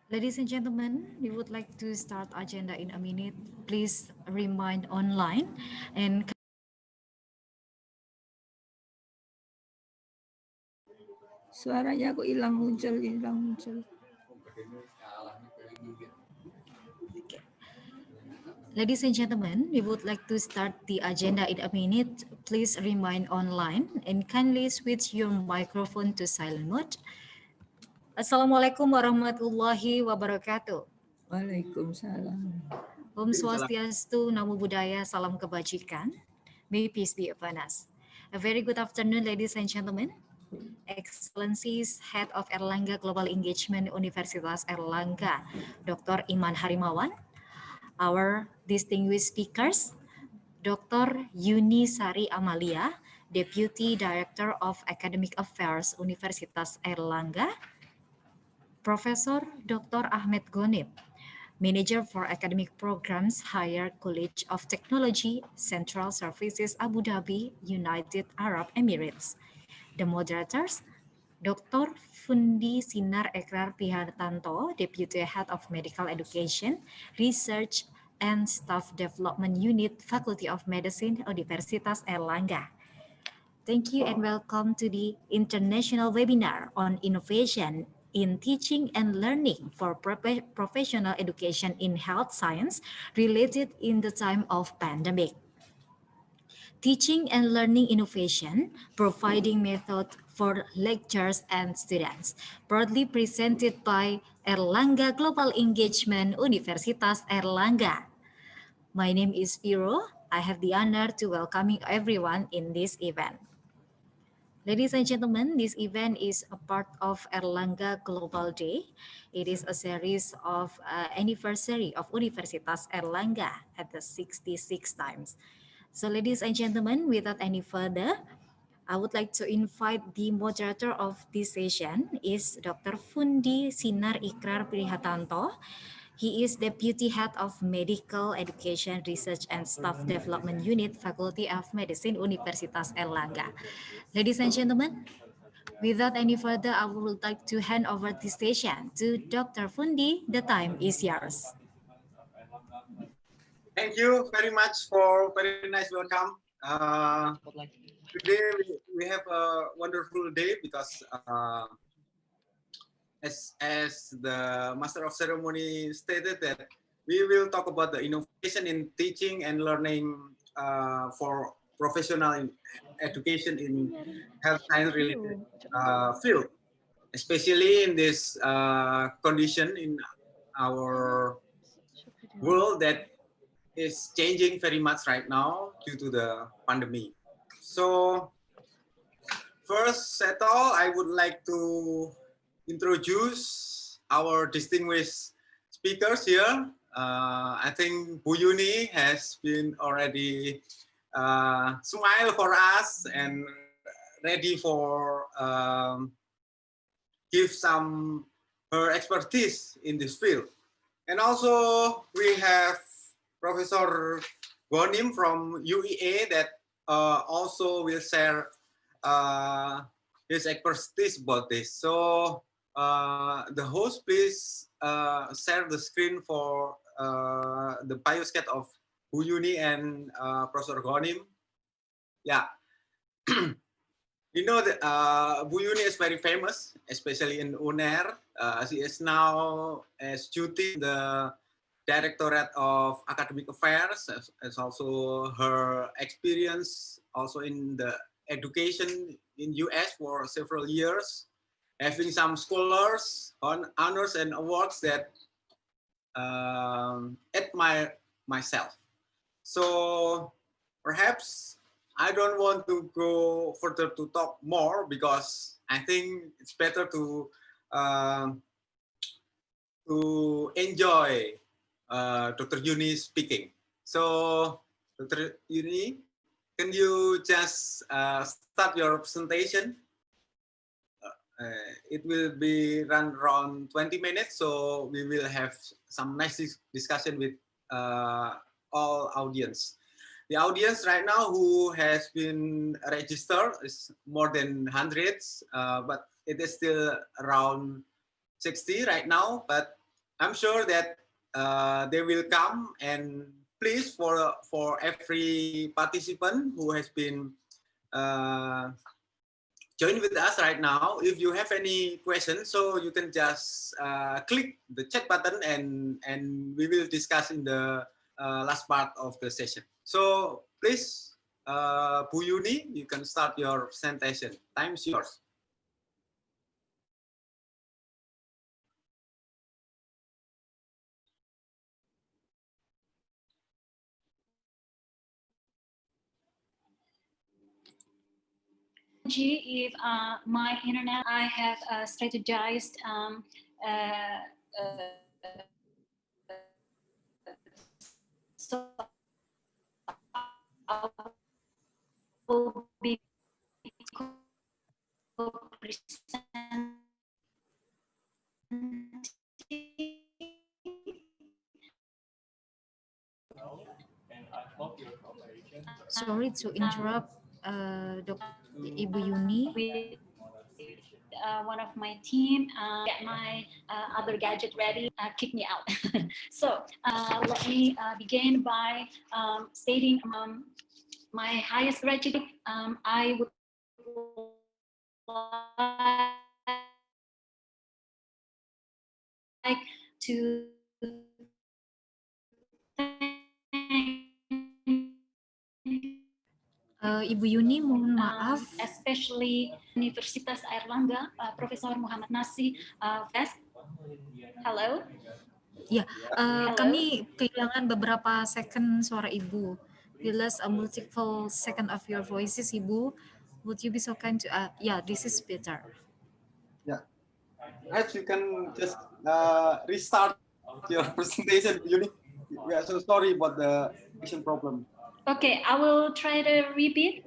Ladies and gentlemen, we would like to start agenda in a minute. Please remind online and Suaranya kok hilang muncul. ladies and gentlemen, we would like to start the agenda in a minute. Please remain online and kindly switch your microphone to silent mode. Assalamualaikum warahmatullahi wabarakatuh. Waalaikumsalam. Om Swastiastu, Namo Buddhaya, Salam Kebajikan. May peace be upon us. A very good afternoon, ladies and gentlemen. Excellencies, Head of Erlangga Global Engagement Universitas Erlangga, Dr. Iman Harimawan, our distinguished speakers, Dr. Yuni Sari Amalia, Deputy Director of Academic Affairs Universitas Erlangga, Professor Dr. Ahmed Gonib, Manager for Academic Programs, Higher College of Technology, Central Services Abu Dhabi, United Arab Emirates. The moderators, Dr. Fundi Sinar Ekrar Prihartanto, Deputy Head of Medical Education, Research and Staff Development Unit, Faculty of Medicine, Universitas Erlangga. Thank you and welcome to the international webinar on innovation in teaching and learning for professional education in health science related in the time of pandemic. Teaching and learning innovation, providing method for lectures and students, proudly presented by Erlangga Global Engagement Universitas Erlangga. My name is Viro. I have the honor to welcoming everyone in this event. Ladies and gentlemen, this event is a part of Erlangga Global Day. It is a series of anniversary of Universitas Erlangga at the 66 times. So ladies and gentlemen, without any further, I would like to invite the moderator of this session is Dr. Fundi Sinar Ikrar Prihatanto. He is Deputy Head of Medical Education Research and Staff Development Unit, Faculty of Medicine, Universitas Erlangga. Ladies and gentlemen, without any further, I would like to hand over the station to Dr. Fundi. The time is yours. Thank you very much for very nice welcome. Today we have a wonderful day because as the Master of Ceremony stated that we will talk about the innovation in teaching and learning for professional education in health science related field, especially in this condition in our world that is changing very much right now due to the pandemic. So first of all, I would like to introduce our distinguished speakers here. I think Bu Yuni has been already smile for us and ready for give some her expertise in this field. And also we have Professor Gonim from UEA that also will share his expertise about this. So the host, please share the screen for the bioscat of Bu Yuni and Professor Gonim. Yeah. You know that Bu Yuni is very famous, especially in UNER. She is now as duty in the Directorate of Academic Affairs, as also her experience also in the education in US for several years, having some scholars, honors and awards that admire myself. So perhaps I don't want to go further to talk more because I think it's better to enjoy Dr. Yuni speaking. So, Dr. Yuni, can you just start your presentation? It will be run around 20 minutes, so we will have some nice discussion with all audience. The audience right now who has been registered is more than hundreds, but it is still around 60 right now. But I'm sure that they will come. And please, for every participant who has been join with us right now, if you have any questions, so you can just click the chat button, and we will discuss in the last part of the session. So please, Bu Yuni, you can start your presentation. Time's yours. If my internet, I have strategized so I will be presenting. Sorry to interrupt, Ibu Yuni. With one of my team, get my other gadget ready, kick me out. So let me begin by stating my highest gratitude. I would like to Ibu Yuni, mohon maaf. Especially Universitas Airlangga, Profesor Muhammad Nasi. Hello. Ya, kami kehilangan beberapa second suara Ibu. We lost a multiple second of your voices, Ibu. Would you be so kind to? Yeah, this is better. Yeah, perhaps you can just restart your presentation, Yuni. We are so sorry about the connection problem. Okay, I will try to repeat.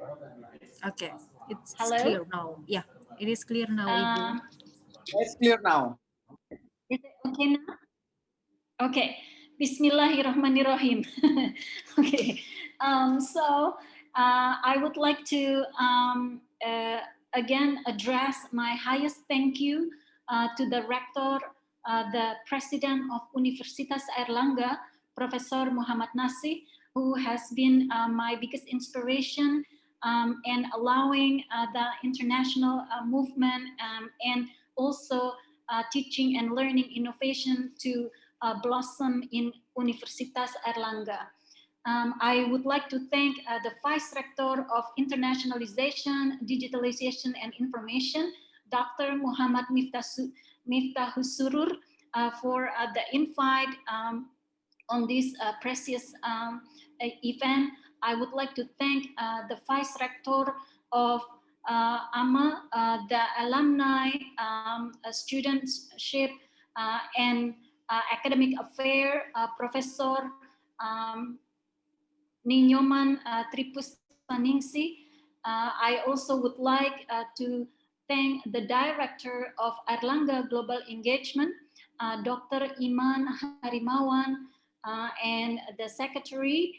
Okay, it's Hello? clear now. Yeah, it is clear now, Ibu. It's clear now. Is it okay now? Okay, Bismillahirrahmanirrahim. Okay, so I would like to again address my highest thank you to the rector, the president of Universitas Airlangga, Professor Muhammad Nasi, who has been my biggest inspiration and allowing the international movement and also teaching and learning innovation to blossom in Universitas Airlangga. I would like to thank the Vice Rector of Internationalization, Digitalization and Information, Dr. Muhammad Miftahussurur, for the invite on this precious event. I would like to thank the Vice Rector of AMA, the alumni studentship and academic affair, Professor Ninyoman Tripuspaningsi. I also would like to thank the director of Airlangga Global Engagement, Dr. Iman Harimawan, and the secretary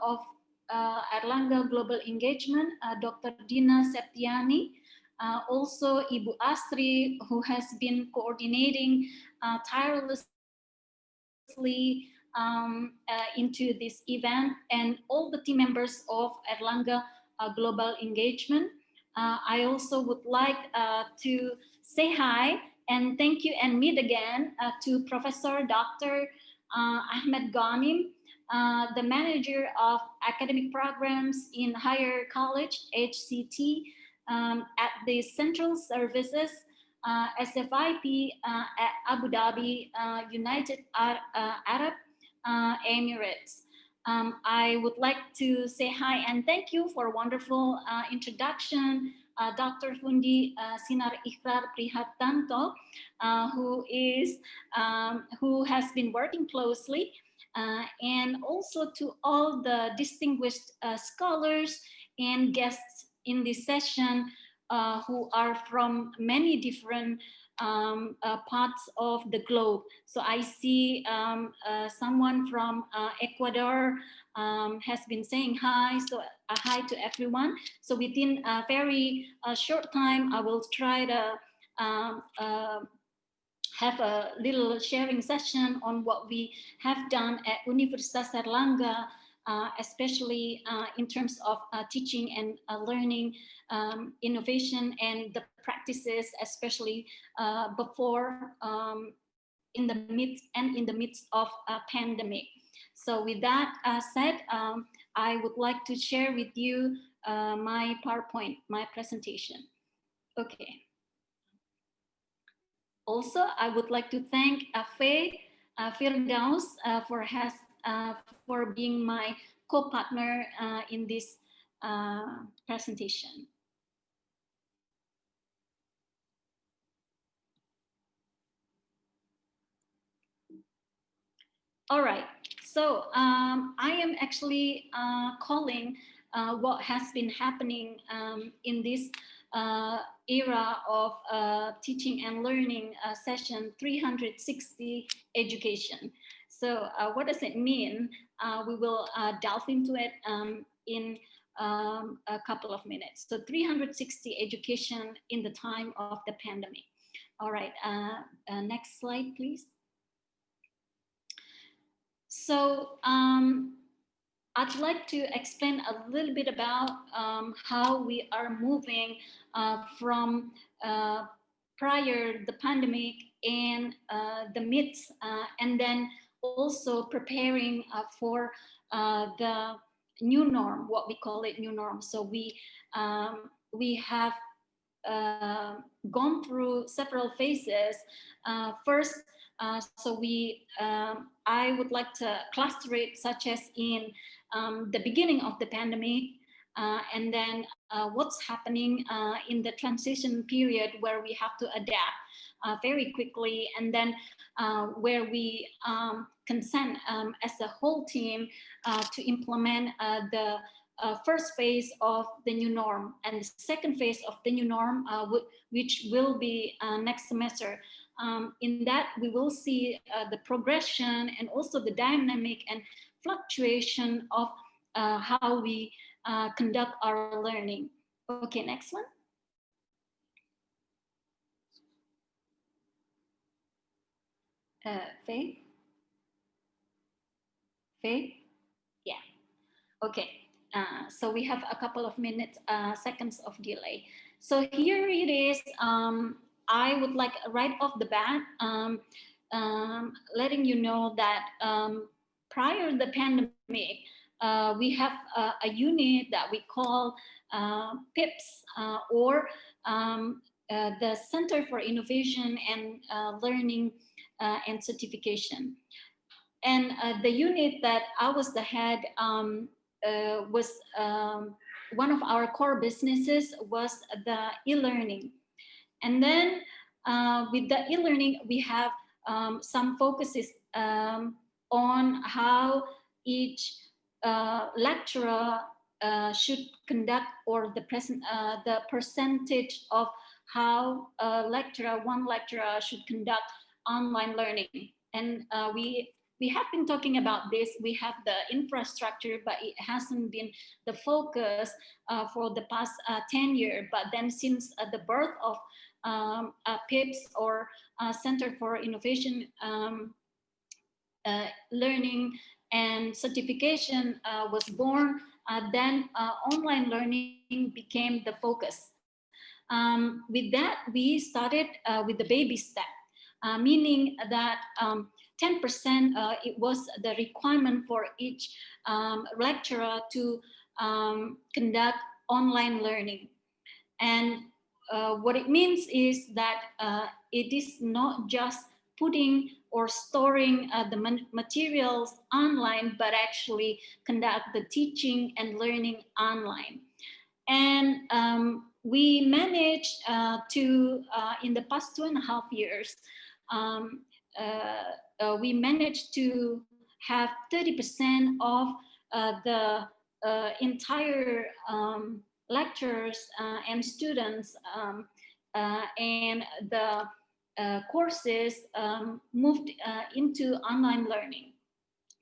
of Airlangga Global Engagement, Dr. Dina Septiani. Also Ibu Astri, who has been coordinating tirelessly into this event, and all the team members of Airlangga Global Engagement. I also would like to say hi and thank you and meet again to Professor Dr. Ahmed Ghanim, the manager of academic programs in Higher College, HCT, at the Central Services SFIP at Abu Dhabi, United Arab Emirates. I would like to say hi and thank you for a wonderful introduction, Dr. Fundi Sinar Ikhrar Prihatanto, who has been working closely, and also to all the distinguished scholars and guests in this session who are from many different parts of the globe. So I see someone from Ecuador has been saying hi, so hi to everyone. So within a very short time, I will try to have a little sharing session on what we have done at Universitas Airlangga, especially in terms of teaching and learning, innovation, and the practices, especially before, in the midst of a pandemic. So with that said, I would like to share with you my PowerPoint, my presentation. Okay. Also, I would like to thank Faye Firdaus for being my co-partner in this presentation. All right, so I am actually calling what has been happening in this era of teaching and learning session 360 education. So what does it mean? We will delve into it in a couple of minutes. So 360 education in the time of the pandemic. All right, next slide, please. So I'd like to explain a little bit about how we are moving from prior the pandemic and the midst, and then also preparing for the new norm, what we call it new norm. So we have gone through several phases. First, so I would like to cluster it such as in the beginning of the pandemic, and then what's happening in the transition period where we have to adapt very quickly, and then where we consent as a whole team to implement the first phase of the new norm, and the second phase of the new norm, which will be next semester. In that, we will see the progression and also the dynamic and fluctuation of how we conduct our learning. Okay, next one. Faye? Faye? Yeah. Okay. So we have a couple of minutes, seconds of delay. So here it is. I would like right off the bat, letting you know that prior to the pandemic, we have a unit that we call PIPS, or the Center for Innovation and Learning and Certification. And the unit that I was the head was one of our core businesses was the e-learning. And then with the e-learning, we have some focuses on how each lecturer should conduct, or the percentage of how one lecturer should conduct online learning. And we have been talking about this. We have the infrastructure, but it hasn't been the focus for the past 10 years. But then since the birth of PIPS, or Center for Innovation, Learning and Certification was born, then online learning became the focus. With that, we started with the baby step, meaning that 10% it was the requirement for each lecturer to conduct online learning. And what it means is that it is not just putting or storing the materials online, but actually conduct the teaching and learning online. And we managed to, in the past 2.5 years, we managed to have 30% of the entire lecturers and students and the courses moved into online learning.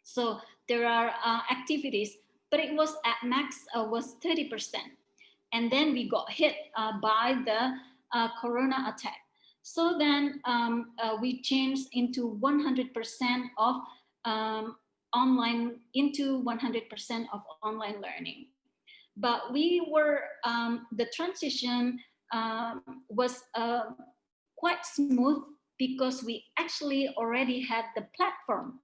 So there are activities, but it was at max was 30%. And then we got hit by the corona attack. So then we changed into 100% of online, into 100% of online learning. But we were, the transition was quite smooth because we actually already had the platform,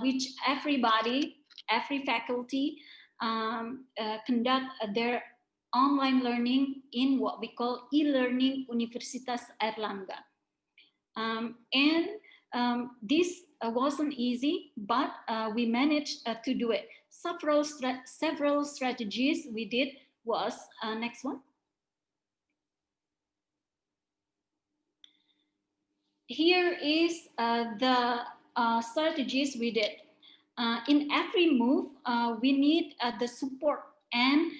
which everybody, every faculty conduct their online learning in what we call e-learning Universitas Airlangga. This wasn't easy, but we managed to do it. Several strategies we did was, next one. Here is the strategies we did. In every move, we need the support and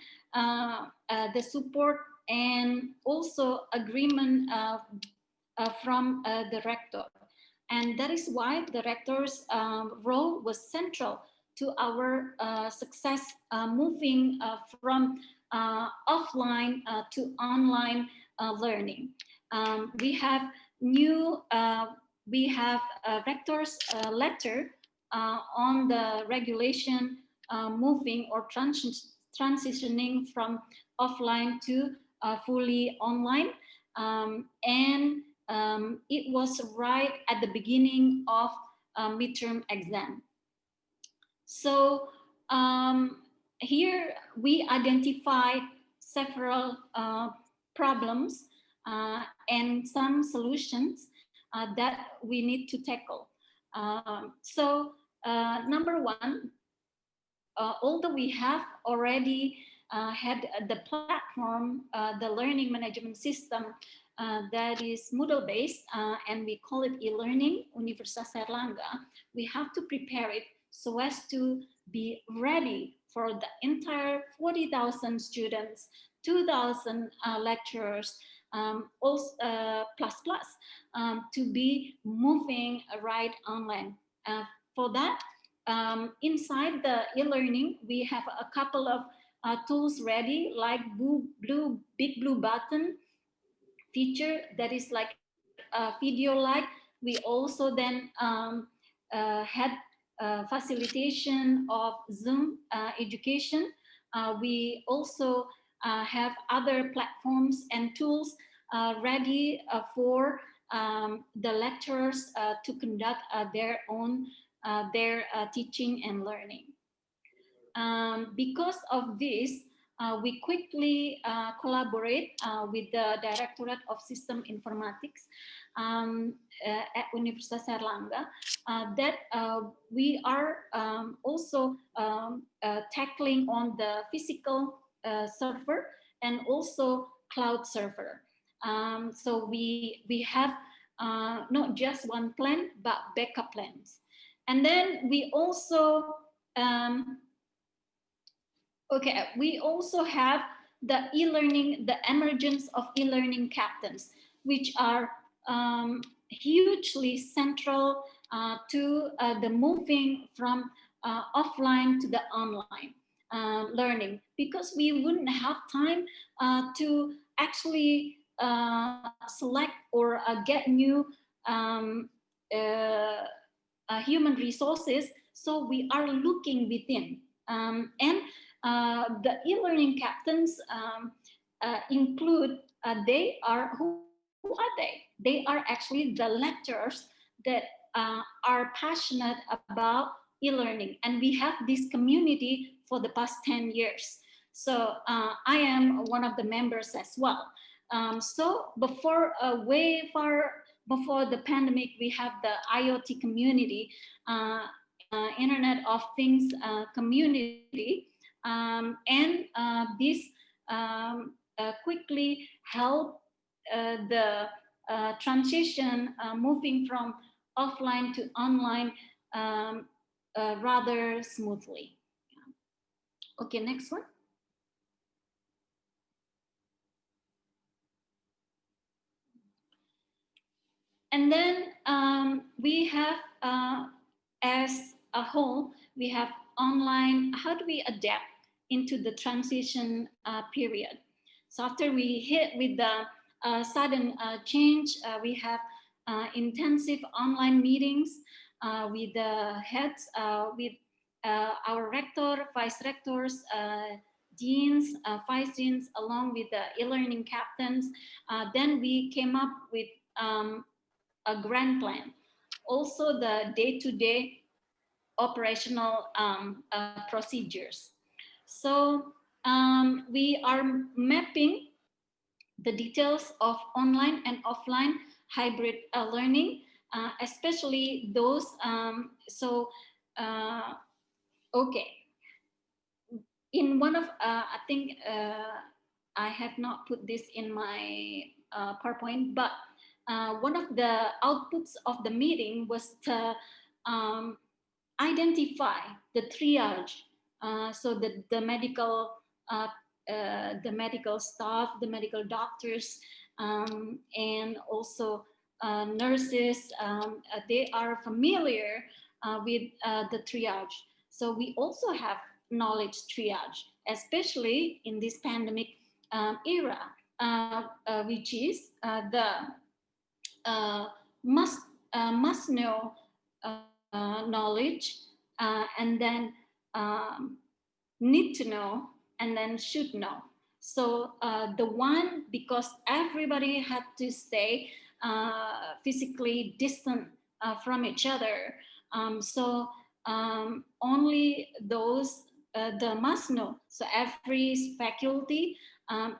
also agreement from the rector. And that is why the rector's role was central to our success, moving from offline to online learning. We have rector's letter on the regulation moving or transitioning from offline to fully online. It was right at the beginning of midterm exam. So here we identified several problems and some solutions that we need to tackle. Number one, although we have already had the platform, the learning management system that is Moodle based, and we call it e-learning Universitas Airlangga, we have to prepare it so as to be ready for the entire 40,000 students, 2,000 lecturers, to be moving right online. For that, inside the e-learning, we have a couple of tools ready, like big blue button feature that is like a video like. We also then had facilitation of Zoom education. We also have other platforms and tools ready for the lecturers to conduct their own teaching and learning. Because of this, we quickly collaborate with the Directorate of System Informatics at Universitas Airlangga, that we are also tackling on the physical server and also cloud server. So we have not just one plan, but backup plans. And then we also we also have the e-learning, the emergence of e-learning captains, which are hugely central to the moving from offline to the online learning, because we wouldn't have time to actually select or get new human resources. So we are looking within. The e-learning captains include, who are they? They are actually the lecturers that are passionate about e-learning. And we have this community for the past 10 years. So I am one of the members as well. So before, way far before the pandemic, we have the IoT community, Internet of Things community. This quickly helped the transition moving from offline to online rather smoothly. Okay, next one. And then we have, as a whole, we have online. How do we adapt into the transition period? So after we hit with the sudden change. We have intensive online meetings with the heads, with our rector, vice rectors, deans, vice deans, along with the e-learning captains. Then we came up with a grand plan. Also the day-to-day operational procedures. So we are mapping the details of online and offline hybrid learning, especially those. Okay, in one of, I think I have not put this in my PowerPoint, but one of the outputs of the meeting was to identify the triage. So the medical staff, the medical doctors, and also nurses, they are familiar with the triage. So we also have knowledge triage, especially in this pandemic era, which is the must know knowledge, and then need to know, and then should know. So the one, because everybody had to stay physically distant from each other, so only those the must know. So every faculty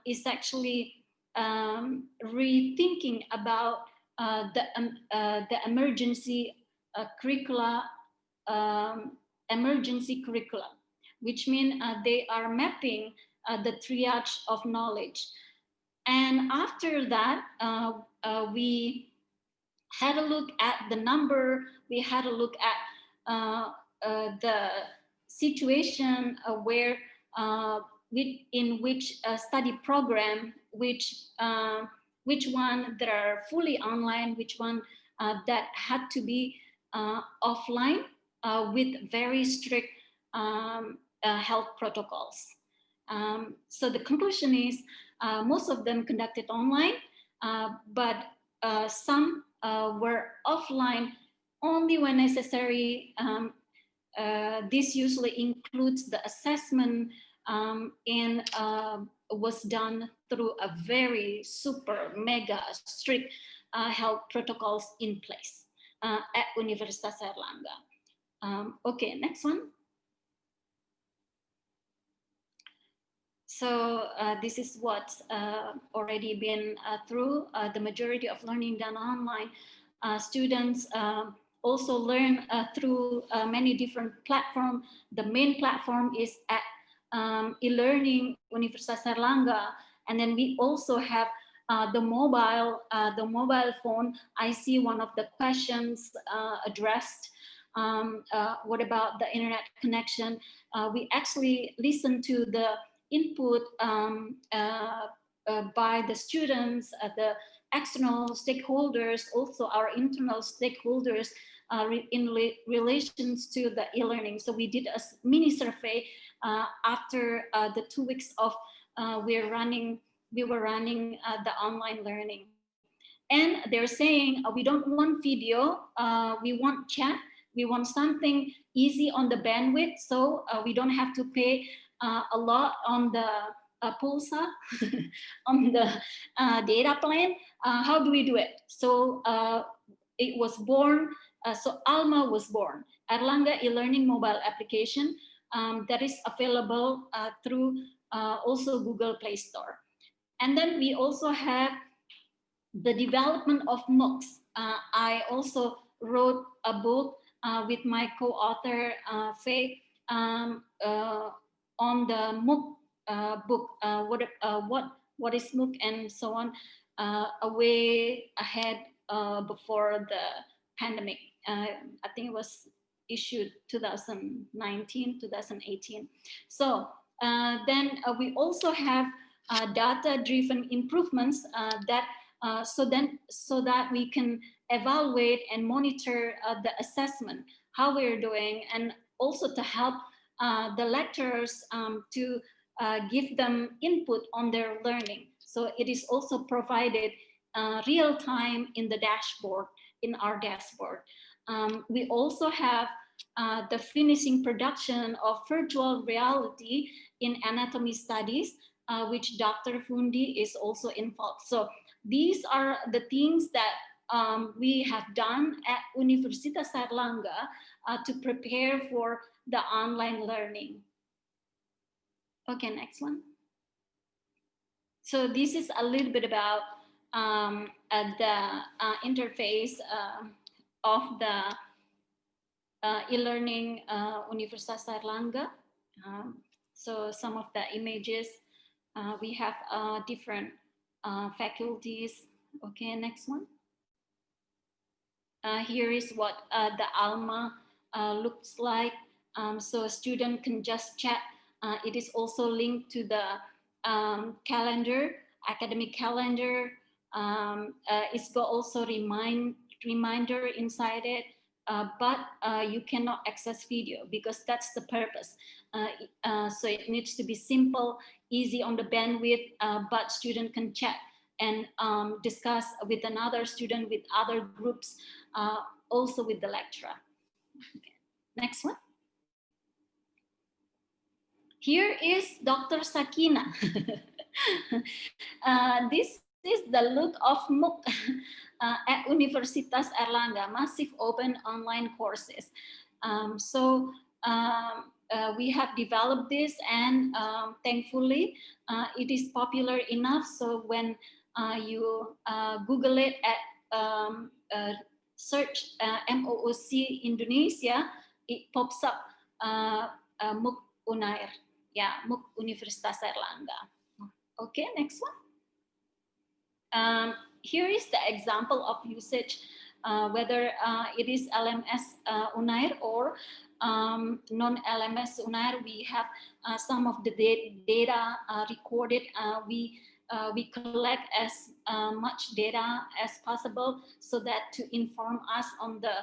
is actually rethinking about the emergency curricula, which means they are mapping the triage of knowledge. And after that, we had a look at the number, we had a look at the situation where in which study program, which one that are fully online, which one that had to be offline with very strict health protocols. So the conclusion is most of them conducted online, but some were offline only when necessary. This usually includes the assessment and was done through a very super mega strict health protocols in place at Universitas Airlangga. Okay, next one. So this is what's already been through. The majority of learning done online. Students also learn through many different platforms. The main platform is at e-learning Universitas Airlangga, and then we also have the mobile phone. I see one of the questions addressed. What about the internet connection? We actually listen to the input by the students, the external stakeholders, also our internal stakeholders in relations to the e-learning. So we did a mini survey after the 2 weeks of we were running the online learning. And they're saying, we don't want video, we want chat, we want something easy on the bandwidth, so we don't have to pay a lot on the pulsa, on the data plan. How do we do it? So it was born, so Alma was born, Airlangga e-learning mobile application that is available through also Google Play Store. And then we also have the development of MOOCs. I also wrote a book with my co-author, Faye, on the MOOC book, what is MOOC and so on, a way ahead before the pandemic. I think it was issued 2019, 2018. So then we also have data-driven improvements that so that we can evaluate and monitor the assessment, how we're doing, and also to help the lecturers to give them input on their learning. So it is also provided real time in the dashboard, in our dashboard. We also have the finishing production of virtual reality in anatomy studies, which Dr. Fundi is also involved. So these are the things that we have done at Universitas Airlangga to prepare for the online learning. Okay, next one. So this is a little bit about the interface of the e-learning Universitas Airlangga. So some of the images, we have different faculties. Okay, next one. Here is what the Alma looks like. So a student can just chat. It is also linked to the calendar, academic calendar. It's got also reminder inside it, but you cannot access video because that's the purpose. So it needs to be simple, easy on the bandwidth, but student can chat and discuss with another student, with other groups, also with the lecturer. Okay. Next one. Here is Dr. Sakina. This is the look of MOOC at Universitas Airlangga, massive open online courses. We have developed this, and thankfully it is popular enough. So when you Google it at search MOOC Indonesia, it pops up MOOC Unair. Yeah, MOOC Universitas Airlangga. Okay, next one. Here is the example of usage, whether it is LMS Unair or non-LMS Unair. We have some of the data recorded. We collect as much data as possible so that to inform us on the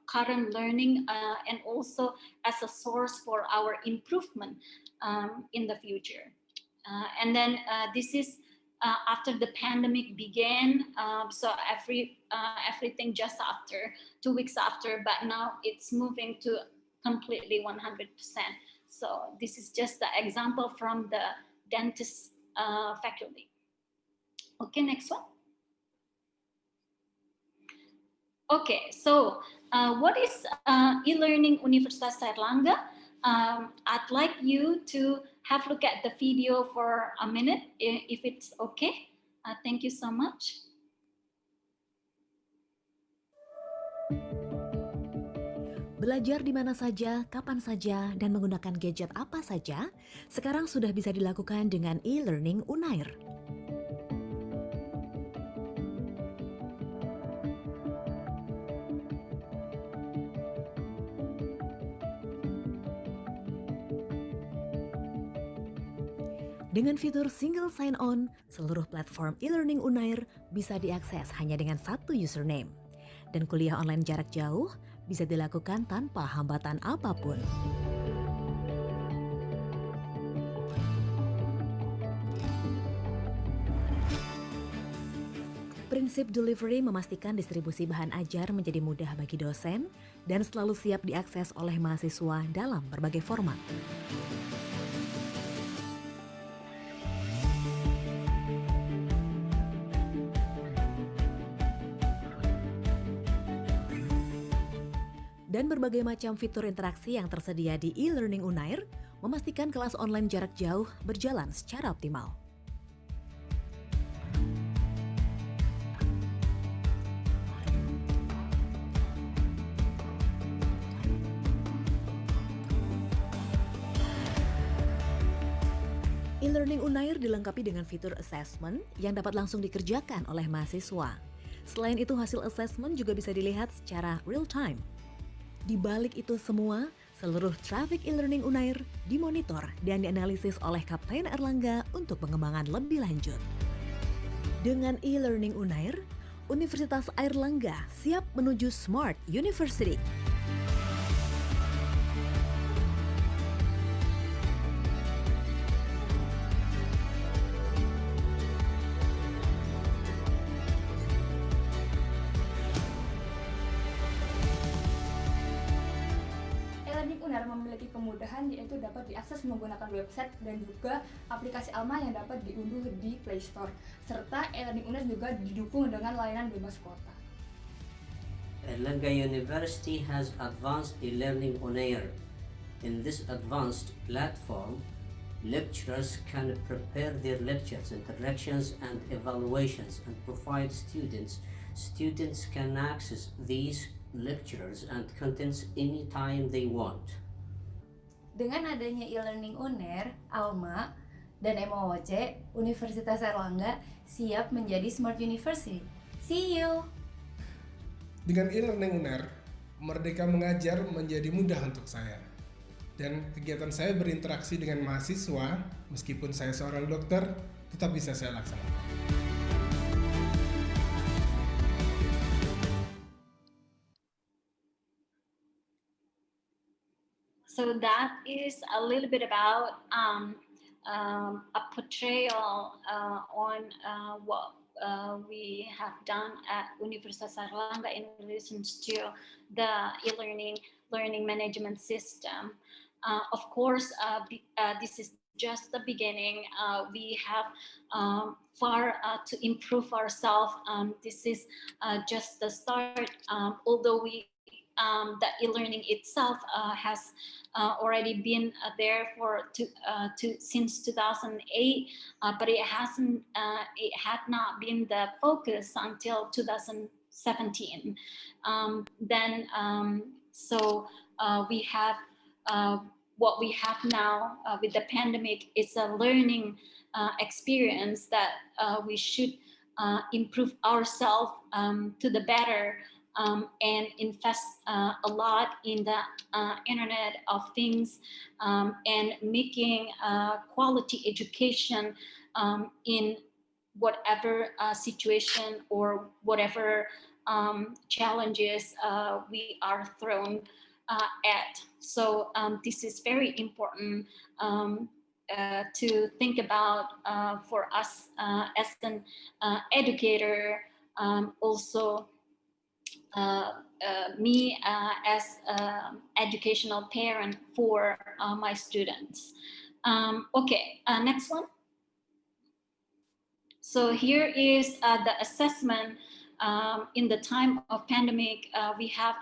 current learning and also as a source for our improvement in the future. And then this is after the pandemic began, so everything just after, 2 weeks after, but now it's moving to completely 100%. So this is just the example from the dentist faculty. Okay, next one. Okay, so what is e-learning Universitas Airlangga? I'd like you to have a look at the video for a minute, if it's okay. Thank you so much. Belajar di mana saja, kapan saja, dan menggunakan gadget apa saja, sekarang sudah bisa dilakukan dengan e-learning Unair. Dengan fitur single sign-on, seluruh platform e-learning Unair bisa diakses hanya dengan satu username. Dan kuliah online jarak jauh bisa dilakukan tanpa hambatan apapun. Prinsip delivery memastikan distribusi bahan ajar menjadi mudah bagi dosen dan selalu siap diakses oleh mahasiswa dalam berbagai format. Dan berbagai macam fitur interaksi yang tersedia di e-learning Unair memastikan kelas online jarak jauh berjalan secara optimal. E-learning Unair dilengkapi dengan fitur assessment yang dapat langsung dikerjakan oleh mahasiswa. Selain itu, hasil assessment juga bisa dilihat secara real time. Di balik itu semua, seluruh traffic e-learning Unair dimonitor dan dianalisis oleh Kapten Airlangga untuk pengembangan lebih lanjut. Dengan e-learning Unair, Universitas Airlangga siap menuju Smart University. benar-benar memiliki kemudahan, yaitu dapat diakses menggunakan website dan juga aplikasi Alma yang dapat diunduh di Play Store. Serta e-learning UNER juga didukung dengan layanan bebas kuota. Erlangga University has advanced e-learning on air. In this advanced platform, lecturers can prepare their lectures, interactions, and evaluations and provide students. Students can access these lectures and contents anytime they want. Dengan adanya e-learning UNER, Alma, dan MOOC, Universitas Airlangga siap menjadi Smart University. See you! Dengan e-learning UNER, Merdeka Mengajar menjadi mudah untuk saya. Dan kegiatan saya berinteraksi dengan mahasiswa, meskipun saya seorang dokter, tetap bisa saya laksanakan. So that is a little bit about a portrayal on what we have done at Universitas Airlangga in relation to the learning management system. Of course, this is just the beginning. We have far to improve ourselves. This is just the start. Although the e-learning itself has already been there since 2008, but it had not been the focus until 2017. So we have what we have now with the pandemic is a learning experience that we should improve ourselves to the better. And invest a lot in the Internet of Things and making quality education in whatever situation or whatever challenges we are thrown at. So this is very important to think about for us as an educator, also me as an educational parent for my students. Okay, next one. So here is the assessment in the time of pandemic. We have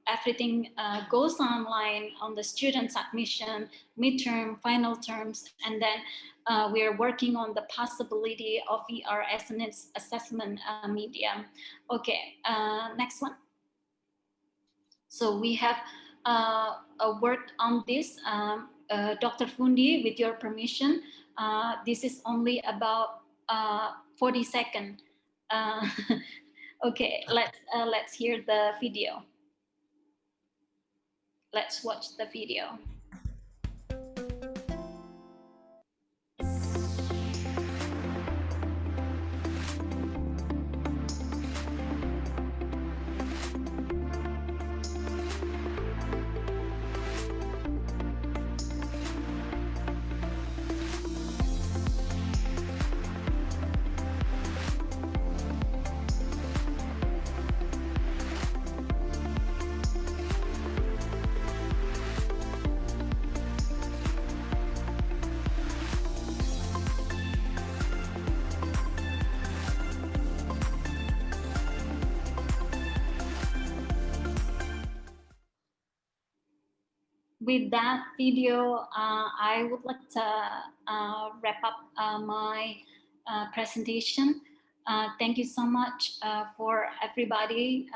everything goes online on the students' admission, midterm, final terms, and then we are working on the possibility of VR as an assessment medium. Okay, next one. So we have worked on this. Dr. Fundi, with your permission, this is only about 40 seconds. Okay, let's hear the video. Let's watch the video. With that video, I would like to wrap up my presentation. Thank you so much for everybody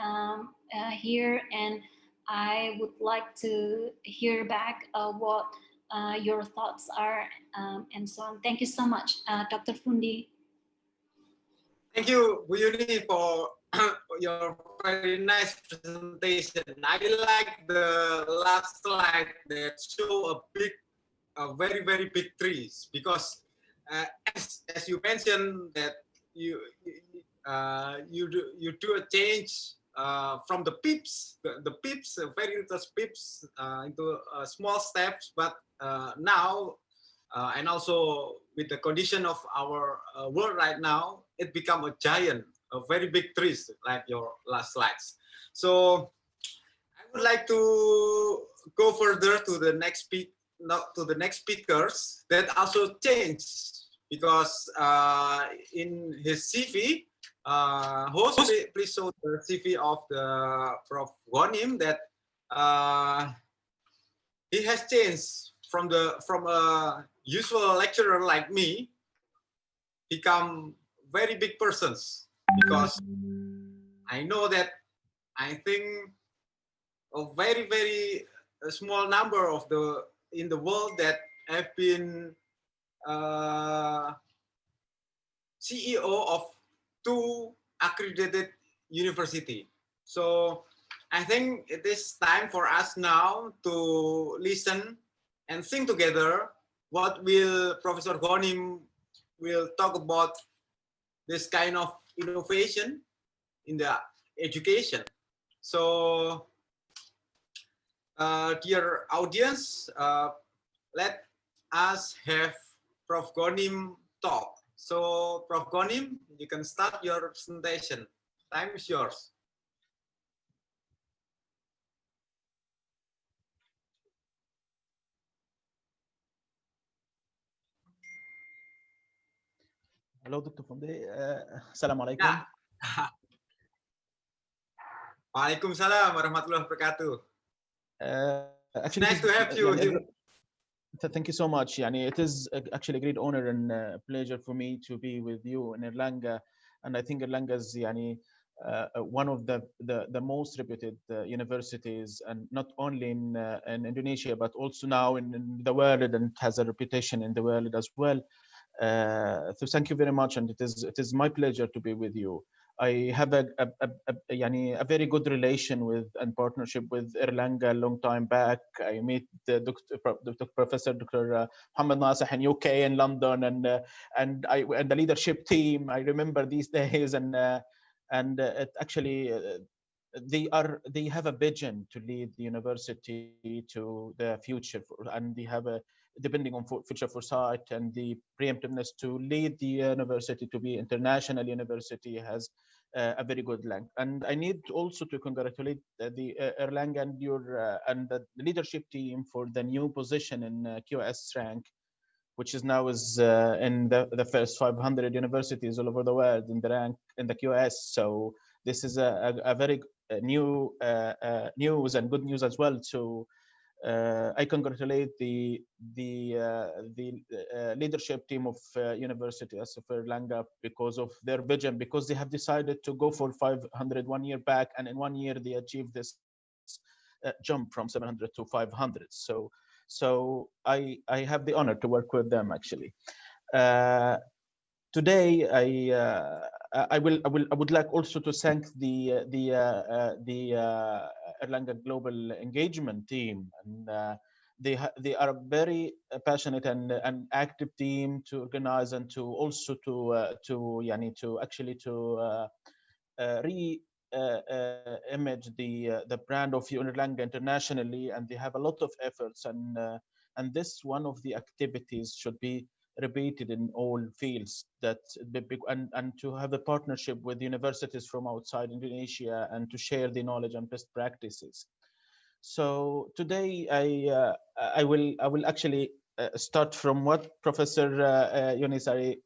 here, and I would like to hear back what your thoughts are and so on. Thank you so much, Dr. Fundi. Thank you, Bu Yuni, for your very nice presentation. I like the last slide that show a very, very big trees, because as you mentioned that you do a change from the pips, very little pips into small steps, but now and also with the condition of our world right now, it become a giant, a very big trees, like your last slides. So I would like to go further to the next speakers that also changed because in his CV, host, please show the CV of the Prof. Ghanim that he has changed from a usual lecturer like me, become very big persons, because I know that I think a very small number of in the world that have been CEO of 2 accredited university. So I think it is time for us now to listen and think together what will Professor Ghanim will talk about this kind of innovation in the education. So dear audience, let us have Prof. Ghanim talk. So Prof. Ghanim, you can start your presentation. Time is yours. Hello, Dr. Fonde. Assalamu alaikum. Waalaikumsalam warahmatullahi wabarakatuh. Actually, nice to have you here. Thank you so much. It is actually a great honor and pleasure for me to be with you in Erlanga, and I think Erlanga is one of the most reputed universities, and not only in Indonesia but also now in the world, and has a reputation in the world as well. So thank you very much, and it is my pleasure to be with you. I have a very good relation with and partnership with Erlanga a long time back. I met Professor Dr. Muhammad Nasih in UK and London, and the leadership team. I remember these days, and it actually they have a vision to lead the university to the future, and they have depending on future foresight and the preemptiveness to lead the university to be international university, has a very good length. And I need also to congratulate the Erlanga and and the leadership team for the new position in QS rank, which is now in the first 500 universities all over the world in the rank in the QS. So this is a very new news and good news as well. So I congratulate the leadership team of University of Erlanga because of their vision, because they have decided to go for 500 1 year back, and in 1 year they achieved this jump from 700 to 500. So I have the honor to work with them actually. Today I would like also to thank the Erlanga Global Engagement team, and they are a very passionate and active team to organize and to also to actually image the brand of Erlanga internationally, and they have a lot of efforts, and this one of the activities should be repeated in all fields, and to have a partnership with universities from outside Indonesia and to share the knowledge and best practices. So today I will actually start from what Professor Yunisari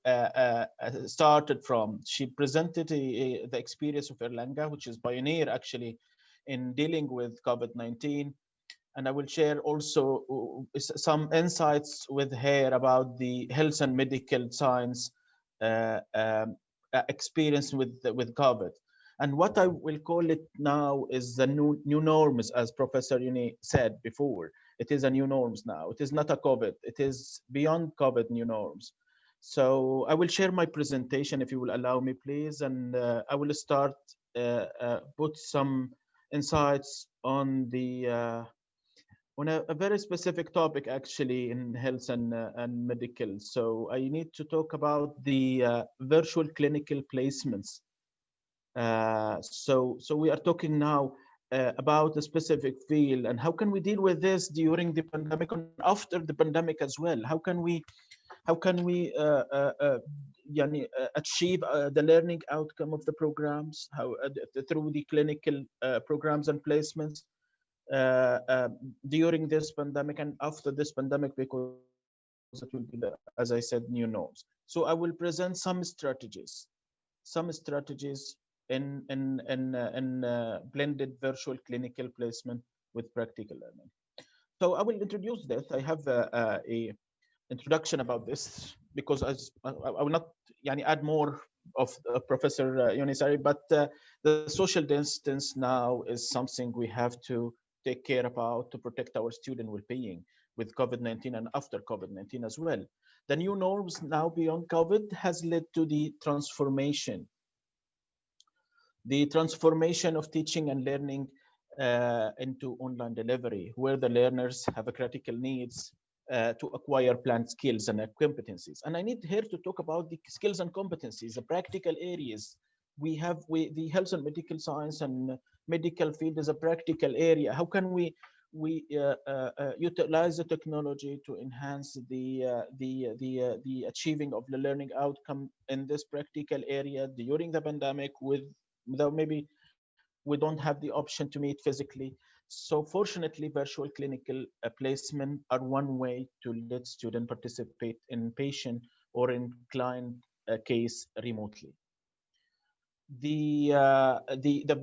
started from. She presented the experience of Erlanga, which is pioneer actually in dealing with COVID-19. And I will share also some insights with her about the health and medical science experience with COVID. And what I will call it now is the new norms, as Professor Yuni said before. It is a new norms now. It is not a COVID. It is beyond COVID new norms. So I will share my presentation if you will allow me, please. And I will start put some insights on the on a very specific topic actually in health and medical. So I need to talk about the virtual clinical placements. So we are talking now about a specific field, and how can we deal with this during the pandemic and after the pandemic as well? How can we achieve the learning outcome of the programs, how through the clinical programs and placements? during this pandemic and after this pandemic, because it will be, as I said, new norms. So I will present some strategies in blended virtual clinical placement with practical learning. So I will introduce this. I have a introduction about this because I will not add more of Professor Yonisari, but the social distance now is something we have to take care about to protect our student well-being with COVID-19 and after COVID-19 as well. The new norms now beyond COVID has led to the transformation of teaching and learning into online delivery, where the learners have a critical needs to acquire planned skills and competencies. And I need here to talk about the skills and competencies, the practical areas. The health and medical science and medical field is a practical area. How can we utilize the technology to enhance the achieving of the learning outcome in this practical area during the pandemic without maybe we don't have the option to meet physically. So fortunately, virtual clinical placement are one way to let students participate in patient or in client case remotely. The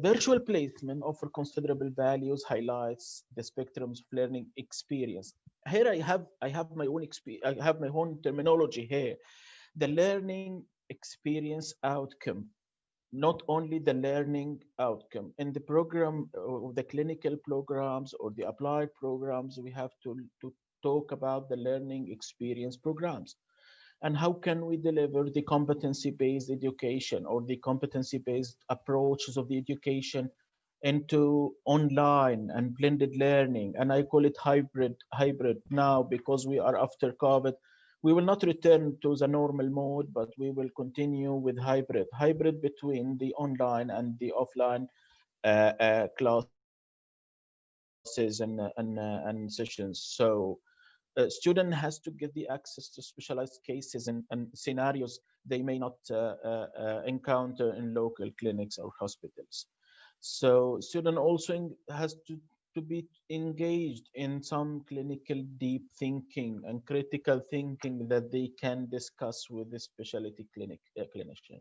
virtual placement offer considerable values, highlights the spectrums of learning experience. Here I have my own experience. I have my own terminology here. The learning experience outcome, not only the learning outcome. In the program, the clinical programs or the applied programs, we have to talk about the learning experience programs. And how can we deliver the competency-based education or the competency-based approaches of the education into online and blended learning? And I call it hybrid now because we are after COVID. We will not return to the normal mode, but we will continue with hybrid between the online and the offline classes and sessions. So student has to get the access to specialized cases and scenarios they may not encounter in local clinics or hospitals. So student also has to be engaged in some clinical deep thinking and critical thinking that they can discuss with the specialty clinician.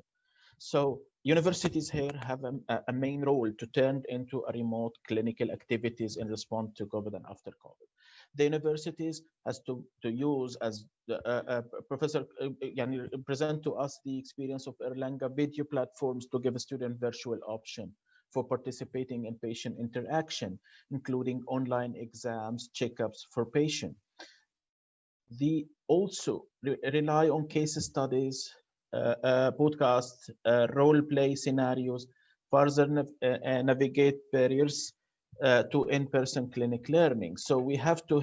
So universities here have a main role to turn into a remote clinical activities in response to COVID and after COVID. The universities has to use, as the, Professor present to us the experience of Erlanga video platforms to give a student virtual option for participating in patient interaction, including online exams, checkups for patient. They also rely on case studies, podcast, role play scenarios, further navigate barriers to in-person clinic learning. So we have to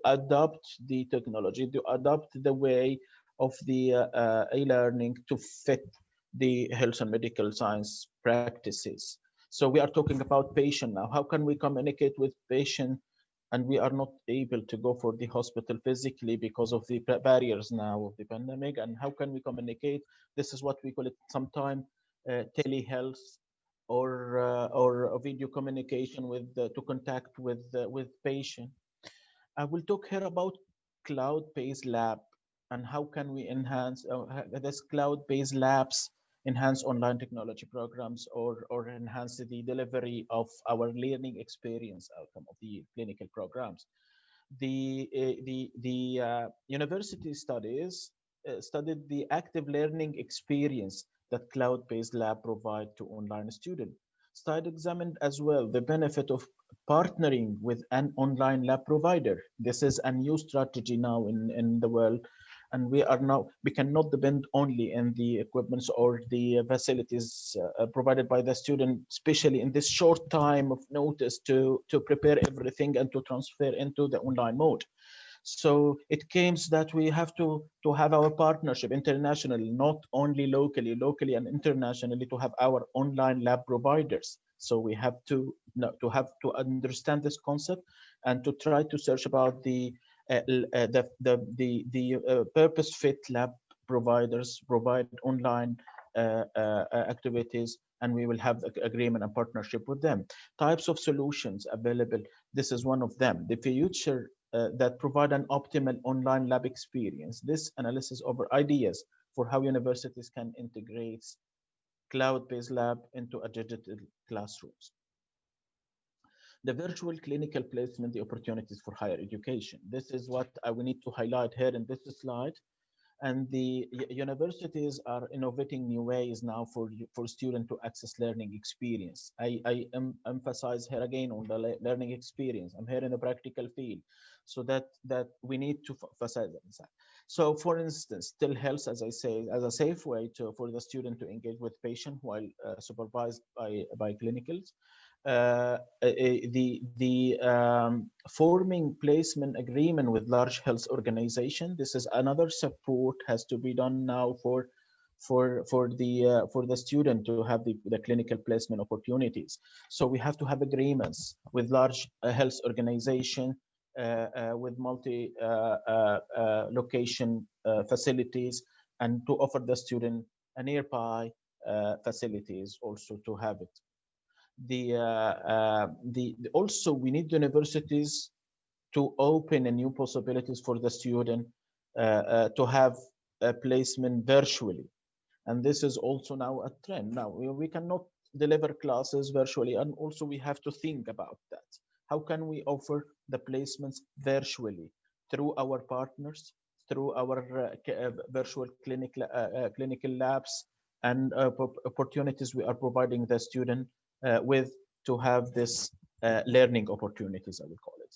adopt the technology, to adopt the way of the e-learning to fit the health and medical science practices. So we are talking about patient now. How can we communicate with patient and we are not able to go for the hospital physically because of the barriers now of the pandemic? And how can we communicate? This is what we call it sometimes telehealth or a video communication with to contact with patient. I will talk here about cloud-based lab and how can we enhance this cloud-based labs enhance online technology programs or enhance the delivery of our learning experience outcome of the clinical programs. The university studies studied the active learning experience that cloud-based lab provide to online students. Study examined as well the benefit of partnering with an online lab provider. This is a new strategy now in the world, and we cannot depend only on the equipments or the facilities provided by the student, especially in this short time of notice to prepare everything and to transfer into the online mode. So it comes that we have to have our partnership internationally, not only locally and internationally, to have our online lab providers. So we have to understand this concept and to try to search about the purpose fit lab providers provide online activities, and we will have agreement and partnership with them. Types of solutions available This is one of them. The future that provide an optimal online lab experience. This analysis over ideas for how universities can integrate cloud-based lab into a digital classrooms. The virtual clinical placement, the opportunities for higher education. This is what we need to highlight here in this slide. And the universities are innovating new ways now for students to access learning experience. I emphasize here again on the learning experience. I'm here in the practical field, so that we need to facilitate that. So for instance, telehealth, as I say, as a safe way for the student to engage with patient while supervised by clinicals. The forming placement agreement with large health organization. This is another support has to be done now for the student to have the clinical placement opportunities. So we have to have agreements with large health organization with multi location facilities, and to offer the student a nearby facilities also to have it. Also we need universities to open a new possibilities for the student to have a placement virtually, and this is also now a trend. Now we cannot deliver classes virtually, and also we have to think about that. How can we offer the placements virtually through our partners, through our virtual clinical labs and opportunities we are providing the student with to have this learning opportunities, I will call it.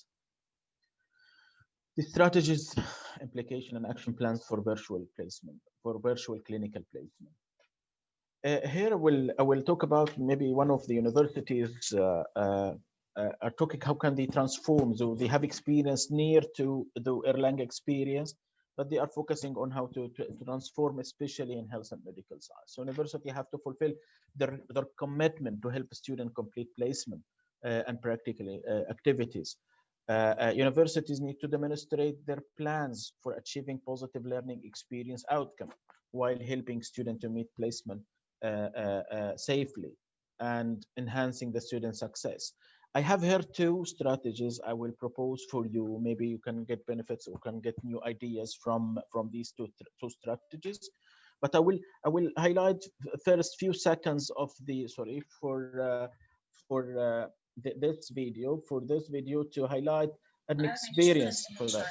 The strategies, implication, and action plans for virtual placement, for virtual clinical placement. Here I will talk about maybe one of the universities are talking how can they transform. So they have experience near to the Erlang experience, but they are focusing on how to transform, especially in health and medical science. So university have to fulfill their commitment to help student complete placement and practical activities. Universities need to demonstrate their plans for achieving positive learning experience outcome while helping students to meet placement safely and enhancing the student success. I have here two strategies I will propose for you. Maybe you can get benefits or can get new ideas from these two strategies. But I will highlight first few seconds of the this video to highlight an experience for that.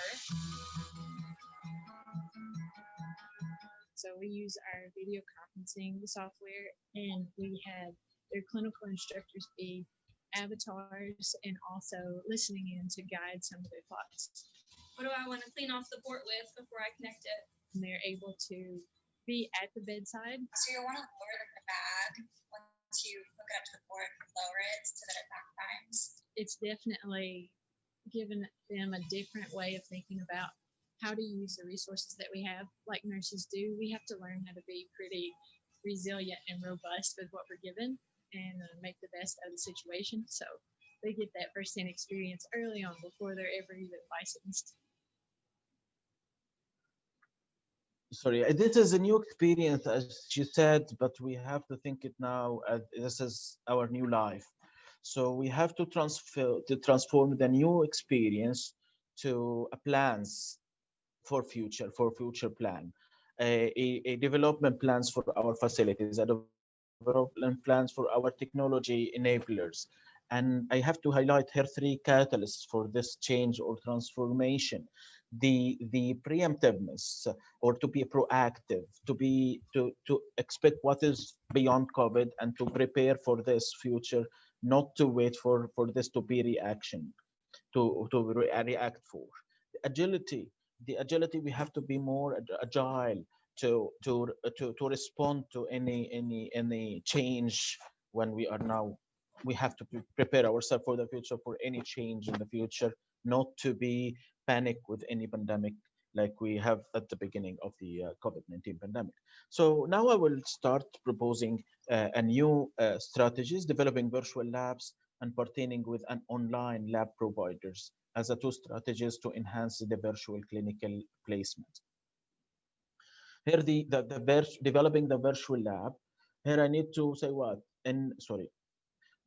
So we use our video conferencing software, and we have their clinical instructors be avatars and also listening in to guide some of their thoughts. What do I want to clean off the port with before I connect it? And they're able to be at the bedside. So you'll want to lower the bag once you hook it up to the port, lower it so that it back primes. It's definitely given them a different way of thinking about how to use the resources that we have, like nurses do. We have to learn how to be pretty resilient and robust with what we're given and make the best out of the situation. So they get that first-hand experience early on before they're ever even licensed. Sorry, this is a new experience, as you said, but we have to think it now as this is our new life. So we have to transform the new experience to a plans for future plan, a development plans for our facilities, a development plans for our technology enablers. And I have to highlight here three catalysts for this change or transformation. The preemptiveness, or to be proactive, to expect what is beyond COVID and to prepare for this future, not to wait for this to be reaction, to react for. The agility, we have to be more agile to respond to any change when we are now. We have to prepare ourselves for the future, for any change in the future, not to be panic with any pandemic like we have at the beginning of the COVID-19 pandemic. So now I will start proposing a new strategies, developing virtual labs and partnering with an online lab providers as a two strategies to enhance the virtual clinical placement. Here developing the virtual lab. Here I need to say what? And sorry.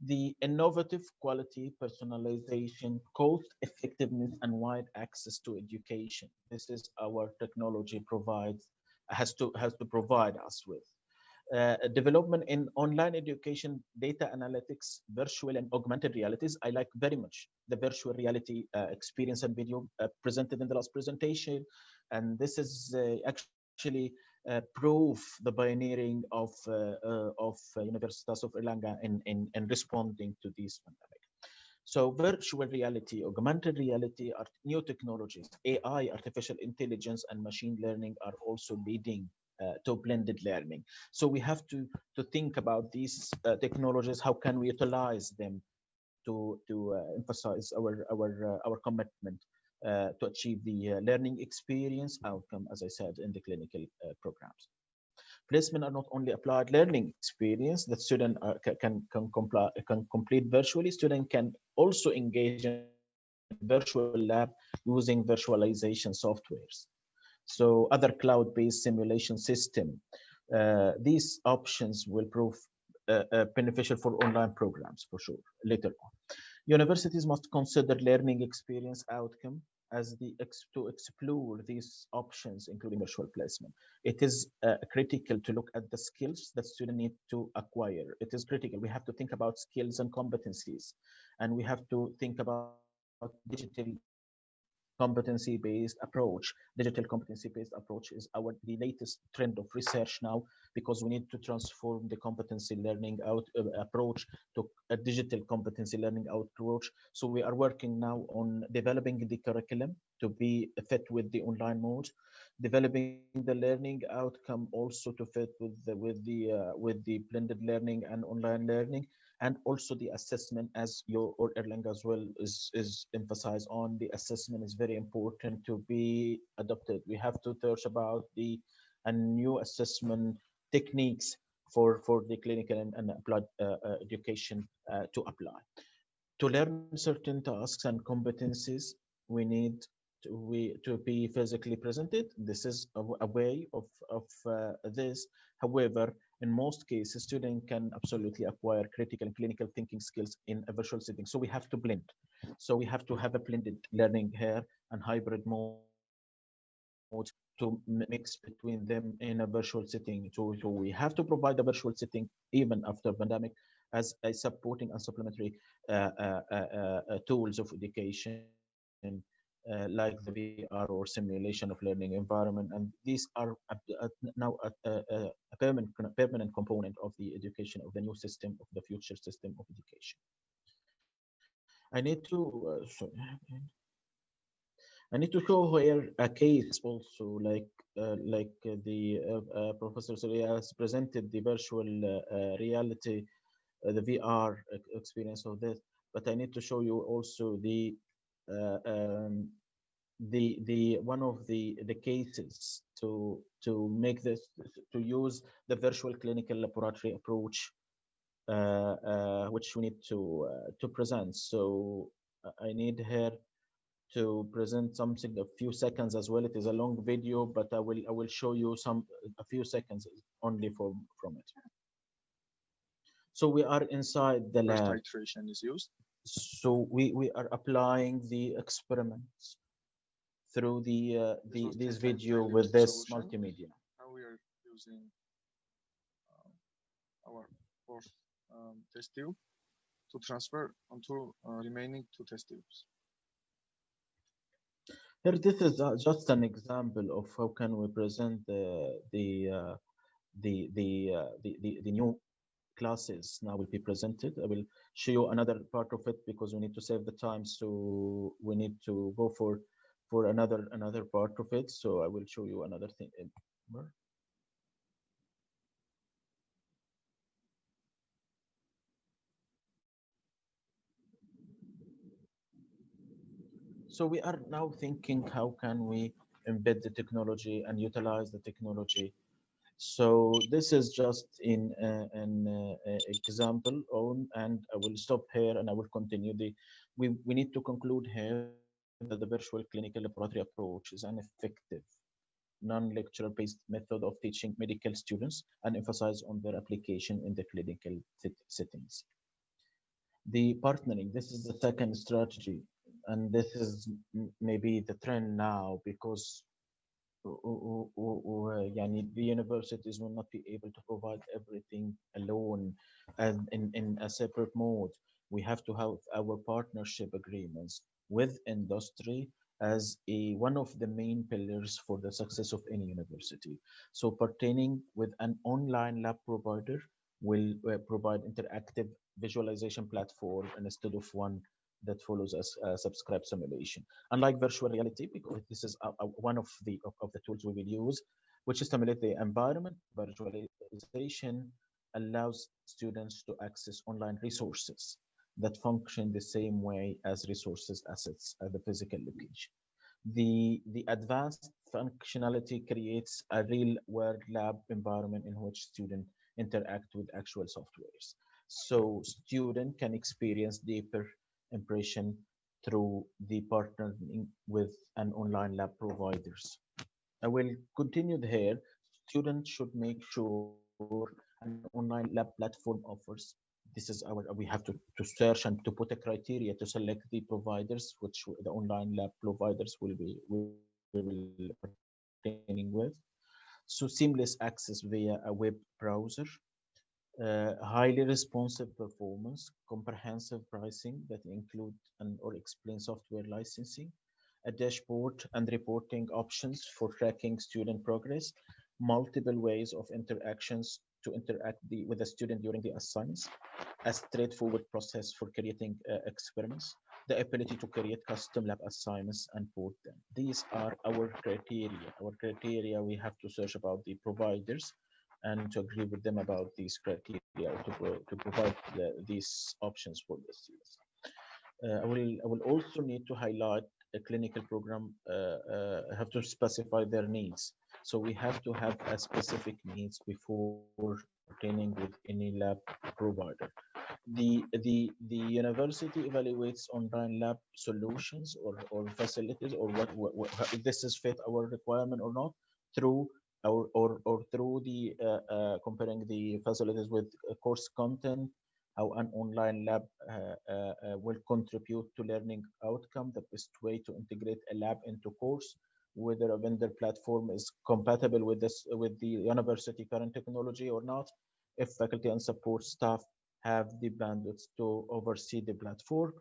The innovative quality, personalization, cost effectiveness, and wide access to education. This is our technology provides has to provide us with. Development in online education, data analytics, virtual and augmented realities. I like very much the virtual reality experience and video presented in the last presentation. And this is actually prove the pioneering of Universitas of Erlanga in responding to this pandemic. So virtual reality, augmented reality are new technologies. AI, artificial intelligence, and machine learning are also leading to blended learning. So we have to think about these technologies. How can we utilize them to emphasize our commitment to achieve the learning experience outcome, as I said, in the clinical programs. Placement are not only applied learning experience that student can complete virtually. Student can also engage in virtual lab using virtualization softwares. So other cloud-based simulation system. These options will prove beneficial for online programs for sure later on. Universities must consider learning experience outcome as to explore these options, including virtual placement. It is critical to look at the skills that students need to acquire. It is critical. We have to think about skills and competencies, and we have to think about digital competency-based approach. Digital competency-based approach is the latest trend of research now, because we need to transform the competency learning approach to a digital competency learning approach. So we are working now on developing the curriculum to be fit with the online mode, developing the learning outcome also to fit with the blended learning and online learning, and also the assessment, as your or Erlang as well is emphasized on. The assessment is very important to be adopted. We have to search about the new assessment techniques for the clinical and applied education to apply. To learn certain tasks and competencies, we need to be physically presented. This is a way of this. However, in most cases, students can absolutely acquire critical and clinical thinking skills in a virtual setting. So we have to blend. So we have to have a blended learning here and hybrid mode to mix between them in a virtual setting. So we have to provide a virtual setting even after pandemic as a supporting and supplementary tools of education, like the VR or simulation of learning environment. And these are now a permanent component of the education of the new system, of the future system of education. I need to show here a case also, like the Professor Surya has presented the virtual reality, the VR experience of this. But I need to show you also uh, um, the one of the cases to make this, to use the virtual clinical laboratory approach, which we need to present. So I need here to present something a few seconds as well. It is a long video, but I will show you a few seconds only from it. So we are inside the lab. Titration is used. So we are applying the experiments through this video with this multimedia. Now we are using our fourth test tube to transfer onto remaining two test tubes. Here, this is just an example of how can we present the new classes now will be presented. I will show you another part of it because we need to save the time, so we need to go for another part of it. So I will show you another thing. So we are now thinking, how can we embed the technology and utilize the technology? So this is just an example on, and I will stop here and I will continue. We need to conclude here that the virtual clinical laboratory approach is an effective non-lecture based method of teaching medical students and emphasize on their application in the clinical settings. The partnering, this is the second strategy, and this is maybe the trend now because يعني the universities will not be able to provide everything alone and in a separate mode. We have to have our partnership agreements with industry as one of the main pillars for the success of any university. So pertaining with an online lab provider will provide interactive visualization platform instead of one that follows as a subscribe simulation. Unlike virtual reality, because this is one of the tools we will use, which stimulate the environment, virtualization allows students to access online resources that function the same way as resources assets at the physical location. The advanced functionality creates a real world lab environment in which students interact with actual softwares. So student can experience deeper impression through the partnering with an online lab providers. I will continue here. Students should make sure an online lab platform offers. This is our, we have to search and to put a criteria to select the providers, which the online lab providers will be pertaining with. So seamless access via a web browser, highly responsive performance, comprehensive pricing that include and or explain software licensing, a dashboard and reporting options for tracking student progress, multiple ways of interactions to interact with the student during the assignments, a straightforward process for creating experiments, the ability to create custom lab assignments and port them. These are our criteria. Our criteria, we have to search about the providers and to agree with them about these criteria to provide these options for the students. I will also need to highlight a clinical program have to specify their needs. So we have to have a specific needs before pertaining with any lab provider. The university evaluates online lab solutions or facilities or what if this is fit our requirement or not through or through the comparing the facilities with course content, how an online lab will contribute to learning outcome, the best way to integrate a lab into course, whether a vendor platform is compatible with this with the university current technology or not, if faculty and support staff have the bandwidth to oversee the platform.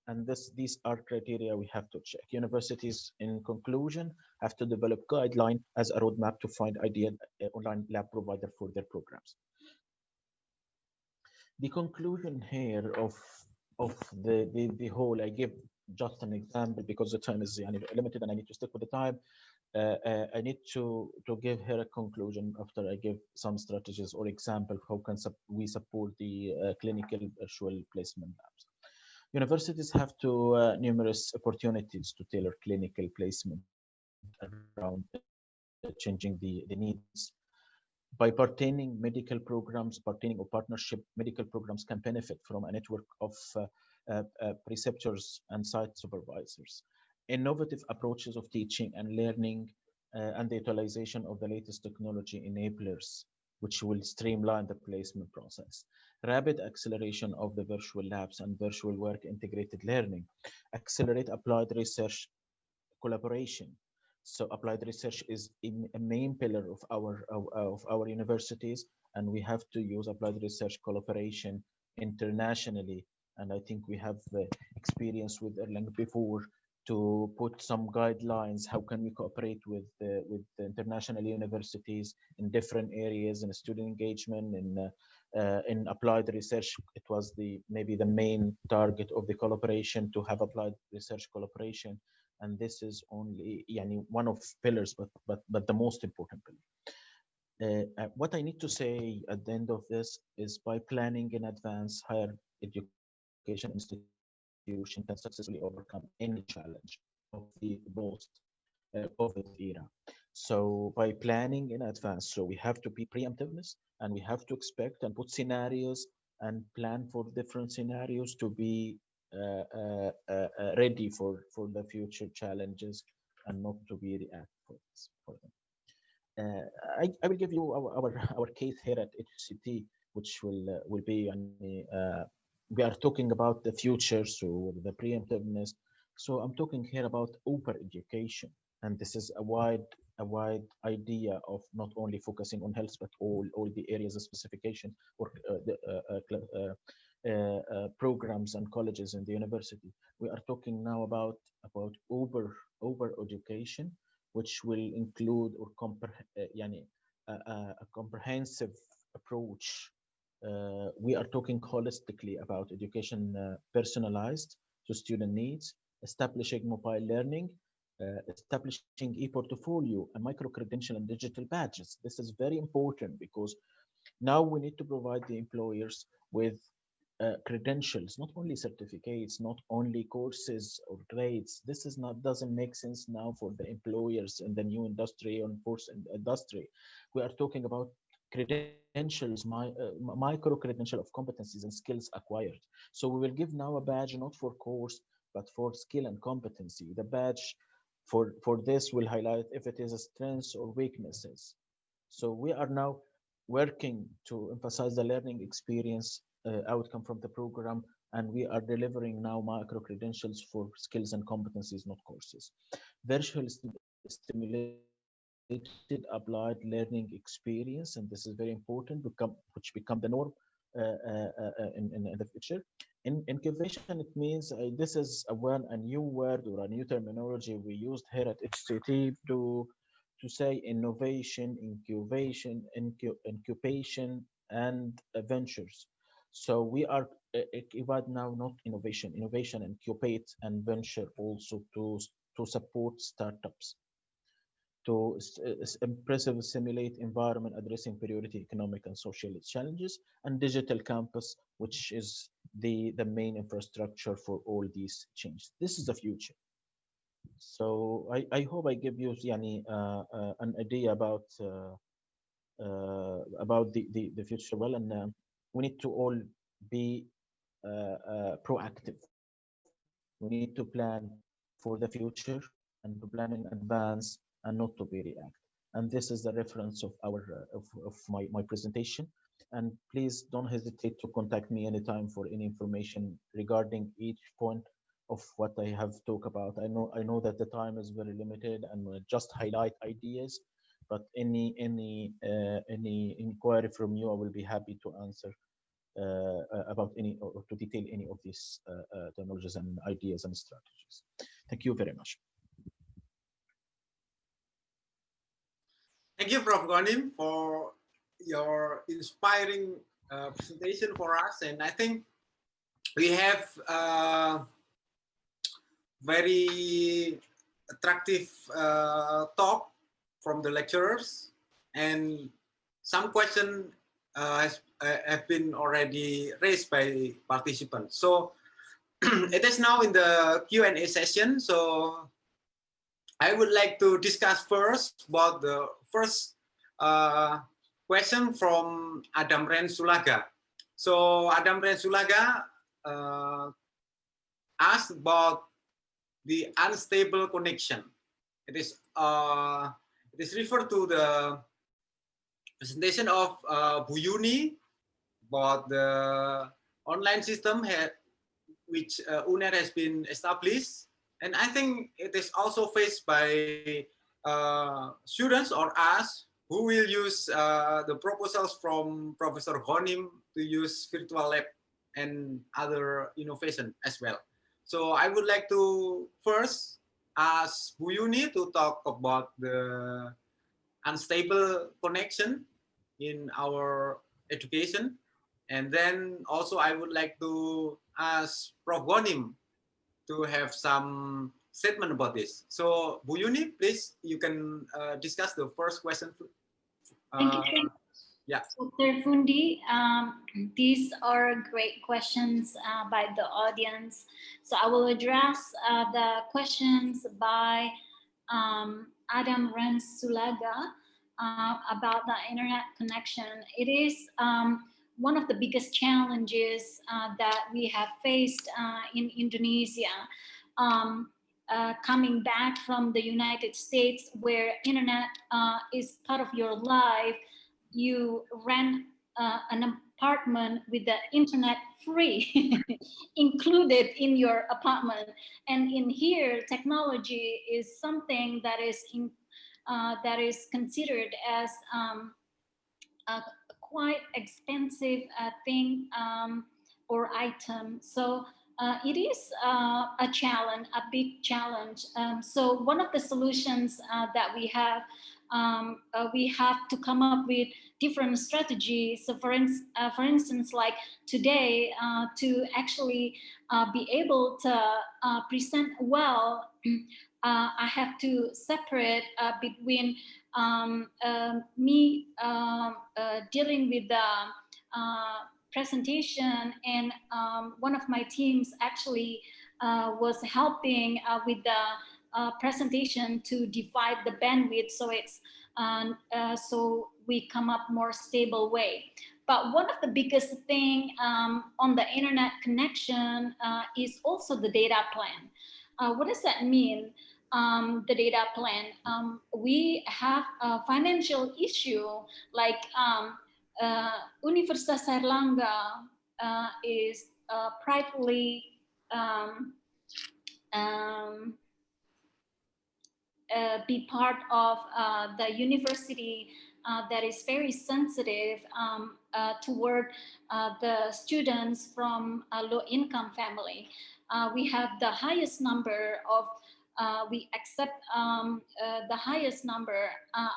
And these are criteria we have to check. Universities, in conclusion, have to develop guideline as a roadmap to find ideal online lab provider for their programs. The conclusion here of the whole, I give just an example because the time is limited and I need to stick with the time. I need to give here a conclusion after I give some strategies or example how can we support the clinical virtual placement labs. Universities have to numerous opportunities to tailor clinical placement around changing the needs. By pertaining medical programs, pertaining or partnership medical programs can benefit from a network of preceptors and site supervisors. Innovative approaches of teaching and learning and the utilization of the latest technology enablers, which will streamline the placement process. Rapid acceleration of the virtual labs and virtual work integrated learning, accelerate applied research collaboration. So applied research is a main pillar of our universities, and we have to use applied research collaboration internationally. And I think we have experience with Erlang before to put some guidelines. How can we cooperate with the international universities in different areas in student engagement in applied research? It was maybe the main target of the collaboration to have applied research collaboration, and this is only one of pillars, but the most important pillar. What I need to say at the end of this is by planning in advance, higher education institution can successfully overcome any challenge of the post-COVID era. So by planning in advance, so we have to be preemptiveness and we have to expect and put scenarios and plan for different scenarios to be ready for the future challenges and not to be react for them. I will give you our case here at HCT, which will be we are talking about the future, so the preemptiveness. So I'm talking here about open education, and this is a wide idea of not only focusing on health, but all the areas of specification or programs and colleges in the university. We are talking now about over education, which will include or يعني, a comprehensive approach. We are talking holistically about education personalized to student needs, establishing mobile learning, establishing e-portfolio and micro-credential and digital badges. This is very important because now we need to provide the employers with credentials, not only certificates, not only courses or grades. This is not doesn't make sense now for the employers in the new industry or force industry. We are talking about credentials, micro credential of competencies and skills acquired. So we will give now a badge not for course but for skill and competency. The badge for this will highlight if it is a strengths or weaknesses. So we are now working to emphasize the learning experience outcome from the program, and we are delivering now micro credentials for skills and competencies, not courses. Virtual stimulated applied learning experience, and this is very important, which become the norm in the future. In incubation, it means this is a new word or a new terminology we used here at HCT to say innovation, incubation, and ventures. So we are evaluate now not innovation, incubate, and venture also to support startups to impressive simulate environment addressing priority economic and social challenges, and digital campus, which is the main infrastructure for all these changes. This is the future. So I hope I give you yani, an idea about the future well, and we need to all be proactive. We need to plan for the future and to plan in advance and not to be react. And this is the reference of my presentation. And please don't hesitate to contact me anytime for any information regarding each point of what I have talked about. I know that the time is very limited and we'll just highlight ideas, but any inquiry from you, I will be happy to answer about any or to detail any of these technologies and ideas and strategies. Thank you very much. Thank you, Prof. Ghanim, for your inspiring presentation for us. And I think we have very attractive talk from the lecturers, and some questions have been already raised by participants. So it is now in the Q&A session. So I would like to discuss first about the first question from Adam Ren Sulaga. So Adam Ren Sulaga asked about the unstable connection. It is referred to the presentation of Bu Yuni about the online system which UNER has been established. And I think it is also faced by students or us who will use the proposals from Professor Ghanim to use virtual lab and other innovation as well. So I would like to first ask Bu Yuni to talk about the unstable connection in our education. And then also I would like to ask Prof. Ghanim to have some statement about this. So Bu Yuni, please, you can discuss the first question. Thank you. Yeah. Dr. Fundi, these are great questions by the audience. So I will address the questions by Adam Rens Sulaga about the internet connection. It is one of the biggest challenges that we have faced in Indonesia. Coming back from the United States, where internet is part of your life, you rent an apartment with the internet free included in your apartment. And in here, technology is something that is considered as a quite expensive thing or item. So it is a challenge, a big challenge. So one of the solutions that we have to come up with different strategies. So for instance, like today, to actually be able to present well, I have to separate between me dealing with the presentation, and one of my teams actually was helping with the presentation to divide the bandwidth so it's so we come up more stable way. But one of the biggest thing on the internet connection is also the data plan. What does that mean? The data plan. We have a financial issue like Universitas Airlangga is privately be part of the university that is very sensitive toward the students from a low-income family. We have the highest number of we accept the highest number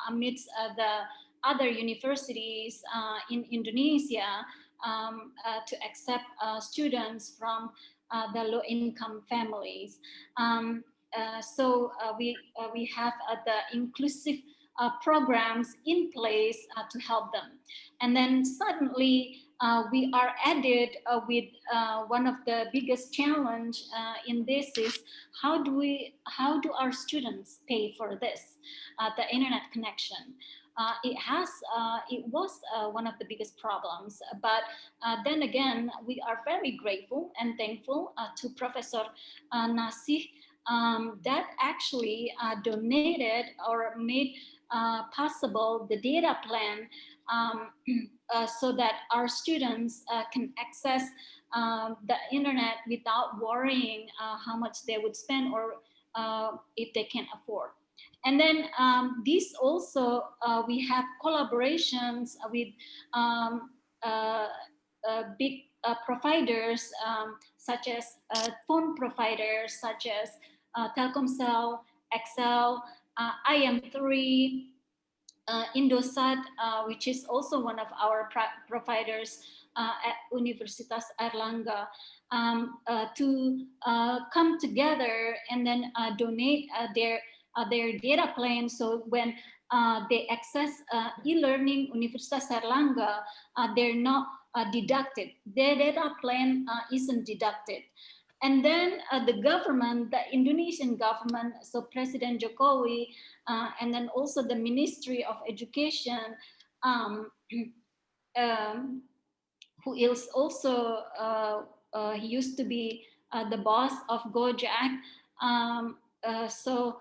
amidst the other universities in Indonesia to accept students from the low-income families. So we have the inclusive programs in place to help them. And then suddenly we are added with one of the biggest challenge in this is how do our students pay for this, the internet connection. It was one of the biggest problems, but then again, we are very grateful and thankful to Professor Nasih that actually donated or made possible the data plan so that our students can access the internet without worrying how much they would spend or if they can afford. And then this also, we have collaborations with big providers such as phone providers such as Telkomsel, XL, IM3, Indosat, which is also one of our providers at Universitas Airlangga, to come together and then donate their data plan. So when they access e-learning Universitas Airlangga, they're not deducted. Their data plan isn't deducted. And then the government, the Indonesian government, so President Jokowi, and then also the Ministry of Education, who is also, he used to be the boss of Gojek. So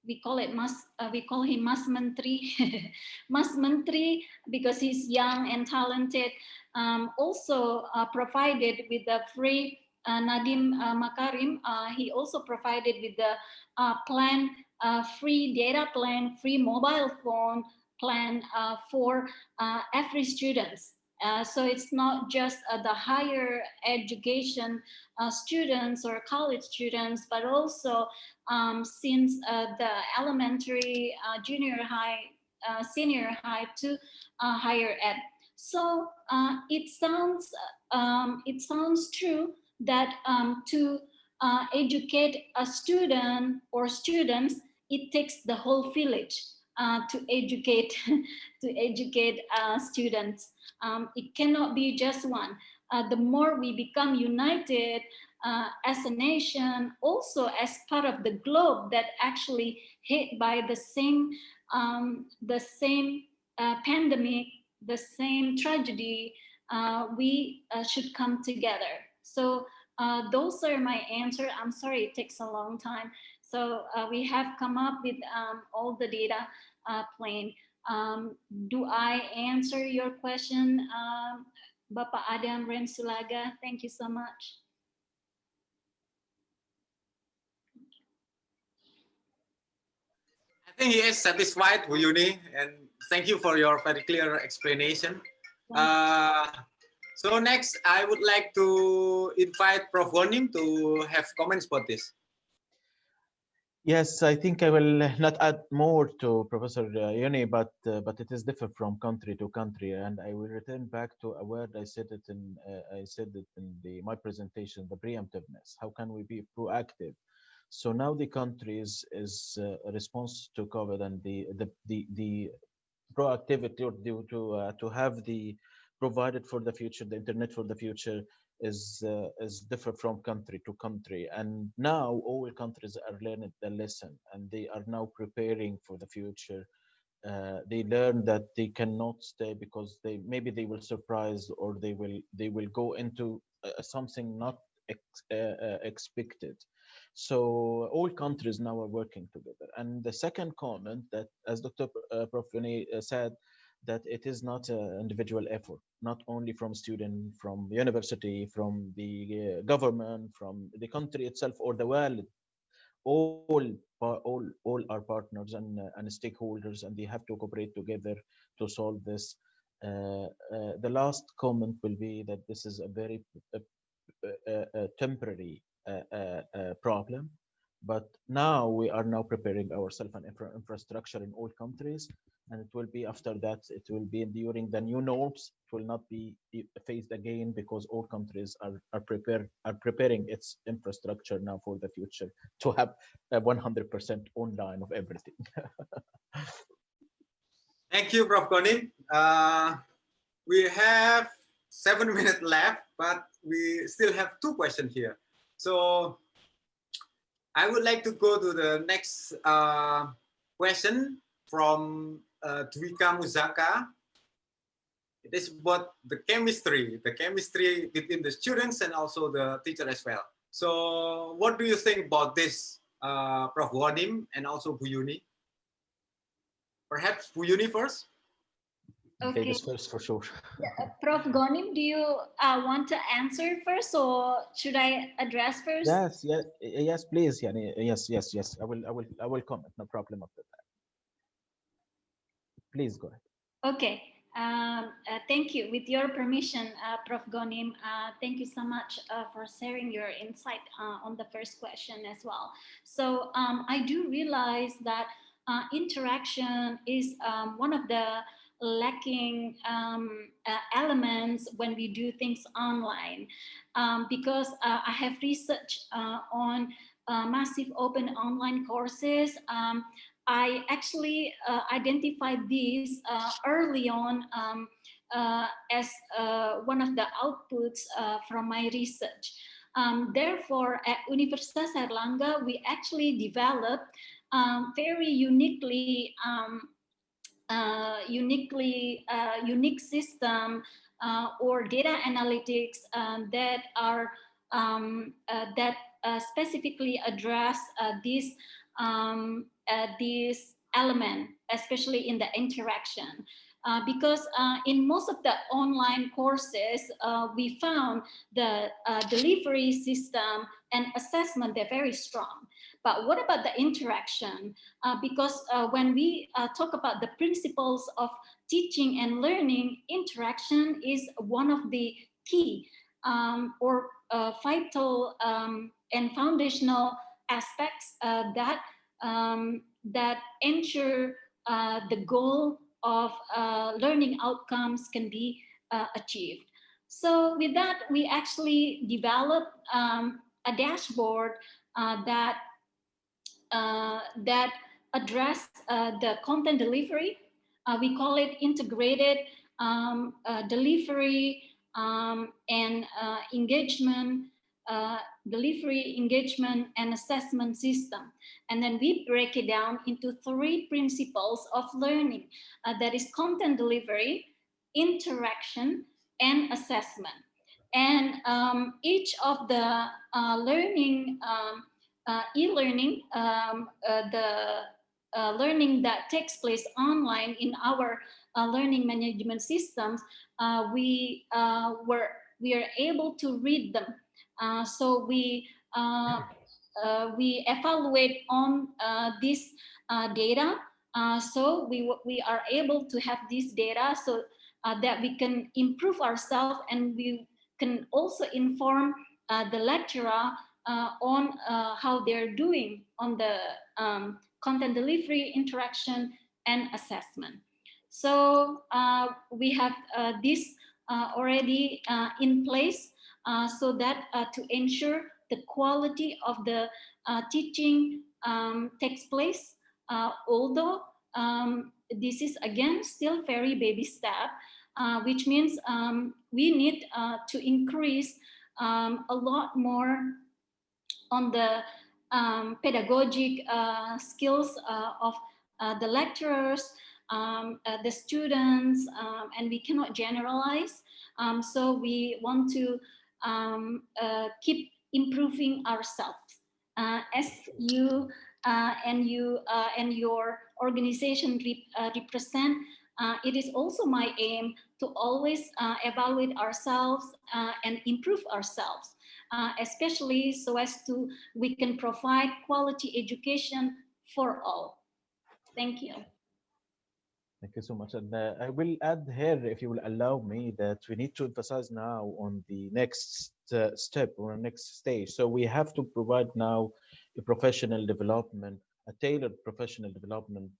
we call him Mas Menteri, Mas Menteri, because he's young and talented. Also provided with the free Nadiem Makarim. He also provided with the plan, free data plan, free mobile phone plan for every student. So it's not just the higher education students or college students, but also since the elementary, junior high, senior high to higher ed. So it sounds true that to educate a student or students, it takes the whole village to educate students. It cannot be just one. The more we become united as a nation, also as part of the globe that actually hit by the same pandemic, the same tragedy, we should come together. So those are my answer. I'm sorry it takes a long time. So we have come up with all the data plan. Do I answer your question, Bapak Adam Remsulaga? Thank you so much. I think he is satisfied, Bu Yuni, and thank you for your very clear explanation. So next, I would like to invite Prof. Gonim to have comments about this. Yes, I think I will not add more to Professor Yoni, but it is different from country to country, and I will return back to a word I said it in my presentation, the preemptiveness. How can we be proactive? So now the country is a response to COVID, and the proactivity or to have the provided for the future, the internet for the future is different from country to country. And now all countries are learning the lesson, and they are now preparing for the future. They learn that they cannot stay because they will surprise, or they will go into something not expected. So all countries now are working together. And the second comment, that as Dr. Prof. Vinay said, that it is not an individual effort, not only from student, from the university, from the government, from the country itself, or the world. All are partners and stakeholders, and they have to cooperate together to solve this. The last comment will be that this is a very temporary problem, but now we are now preparing ourselves and infrastructure in all countries, and it will be after that, it will be during the new norms. It will not be faced again, because all countries are preparing its infrastructure now for the future to have 100% online of everything. Thank you, Prof. Gonim. We have 7 minutes left, but we still have 2 questions here. So I would like to go to the next question from Dwika Muzaka. It is about the chemistry between the students and also the teacher as well. So what do you think about this, Prof. Gonim and also Bu Yuni? Perhaps Bu Yuni first? Okay. Ladies first, for sure. Prof. Gonim, do you want to answer first, or should I address first? Yes, please. Yes. I will comment. No problem after that. Please go ahead. Okay. Thank you. With your permission, Prof. Gonim, thank you so much for sharing your insight on the first question as well. So I do realize that interaction is one of the lacking elements when we do things online, because I have researched on massive open online courses. I actually identified this early on as one of the outputs from my research. Therefore, at Universitas Airlangga, we actually developed very unique system or data analytics that specifically address this element, especially in the interaction. Because in most of the online courses, we found the delivery system and assessment, they're very strong. But what about the interaction? Because when we talk about the principles of teaching and learning, interaction is one of the key or vital and foundational aspects that ensure the goal of learning outcomes can be achieved. So with that, we actually developed a dashboard that address the content delivery. We call it integrated delivery and engagement, delivery, engagement, and assessment system. And then we break it down into 3 principles of learning. That is content delivery, interaction, and assessment. And each of the learning e-learning, learning that takes place online in our learning management systems, we are able to read them. So we evaluate on this data. So we are able to have this data so that we can improve ourselves, and we can also inform the lecturer on how they're doing on the content delivery, interaction, and assessment. So we have this already in place so that to ensure the quality of the teaching takes place, although this is again still very baby step, which means we need to increase a lot more on the pedagogic skills of the lecturers, the students, and we cannot generalize. So we want to keep improving ourselves. As you and your organization represent, it is also my aim to always evaluate ourselves and improve ourselves, especially so as to we can provide quality education for all. Thank you. Thank you so much. And I will add here, if you will allow me, that we need to emphasize now on the next step or next stage. So we have to provide now a professional development, a tailored professional development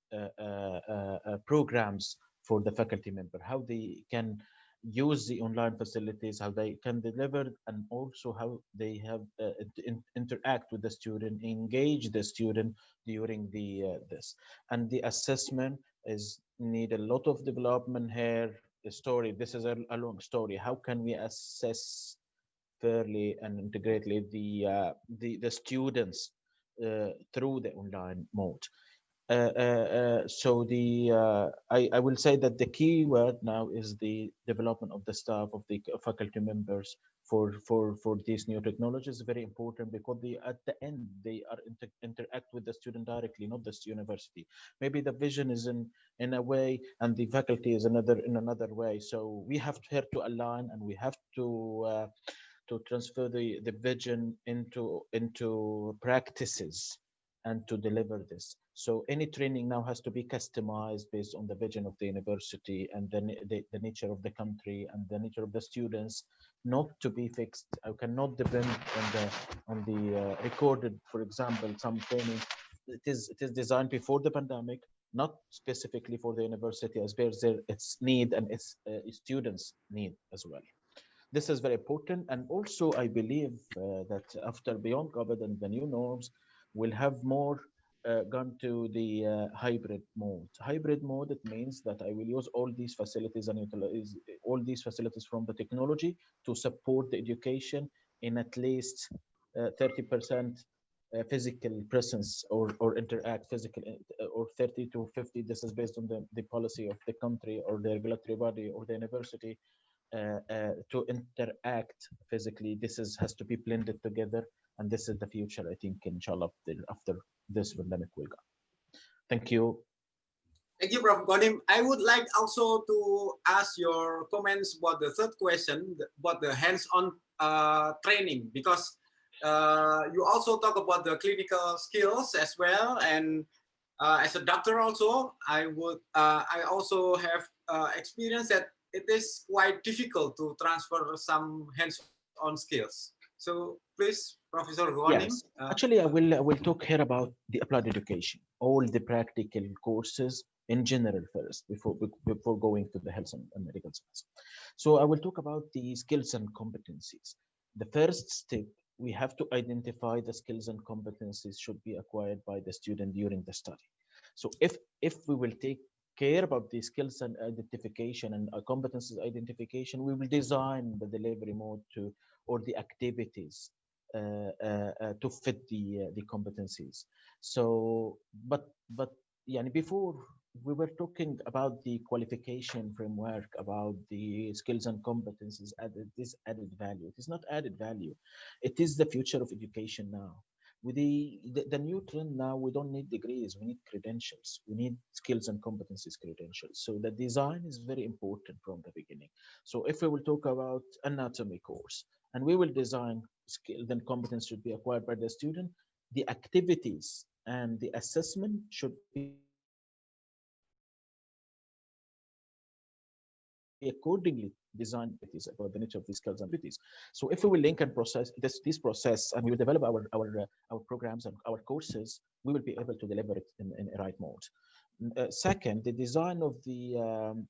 programs for the faculty member, how they can use the online facilities, how they can deliver, and also how they have interact with the student, engage the student during the this. And the assessment is need a lot of development here. The story, this is a long story. How can we assess fairly and integrately the students through the online mode? So I will say that the key word now is the development of the staff, of the faculty members for these new technologies. Very important, because at the end they are interact with the student directly, not the university. Maybe the vision is in a way and the faculty is in another way. So we have here to align, and we have to transfer the vision into practices and to deliver this. So any training now has to be customized based on the vision of the university and the nature of the country and the nature of the students, not to be fixed. I cannot depend on the recorded, for example, some training. It is designed before the pandemic, not specifically for the university, as per its need and its students' need as well. This is very important. And also, I believe that after beyond COVID and the new norms, we'll have more gone to the hybrid mode. Hybrid mode, it means that I will use all these facilities and utilize all these facilities from the technology to support the education in at least 30% physical presence or interact physical, or 30 to 50. This is based on the policy of the country or the regulatory body or the university. To interact physically, has to be blended together, and this is the future, I think, inshallah, after this pandemic will go. Thank you. Thank you, Prof. Gonim. I would like also to ask your comments about the third question, about the hands-on training, because you also talk about the clinical skills as well, and as a doctor also, I also have experience that it is quite difficult to transfer some hands-on skills. So please, Professor Gonim. Yes, actually, I will talk here about the applied education, all the practical courses in general first, before going to the health and medical science. So I will talk about the skills and competencies. The first step, we have to identify the skills and competencies should be acquired by the student during the study. So if we will take care about the skills and identification and competencies identification, we will design the delivery mode or the activities to fit the competencies. So, but before we were talking about the qualification framework, about the skills and competencies, this added value. It is not added value. It is the future of education now. With the new trend now, we don't need degrees, we need credentials, we need skills and competencies credentials. So the design is very important from the beginning. So if we will talk about anatomy course and we will design skill, then competence should be acquired by the student. The activities and the assessment should be accordingly designed activities about the nature of these skills and abilities. So if we will link and process this process and we will develop our programs and our courses, we will be able to deliver it in a right mode. Second, the design of the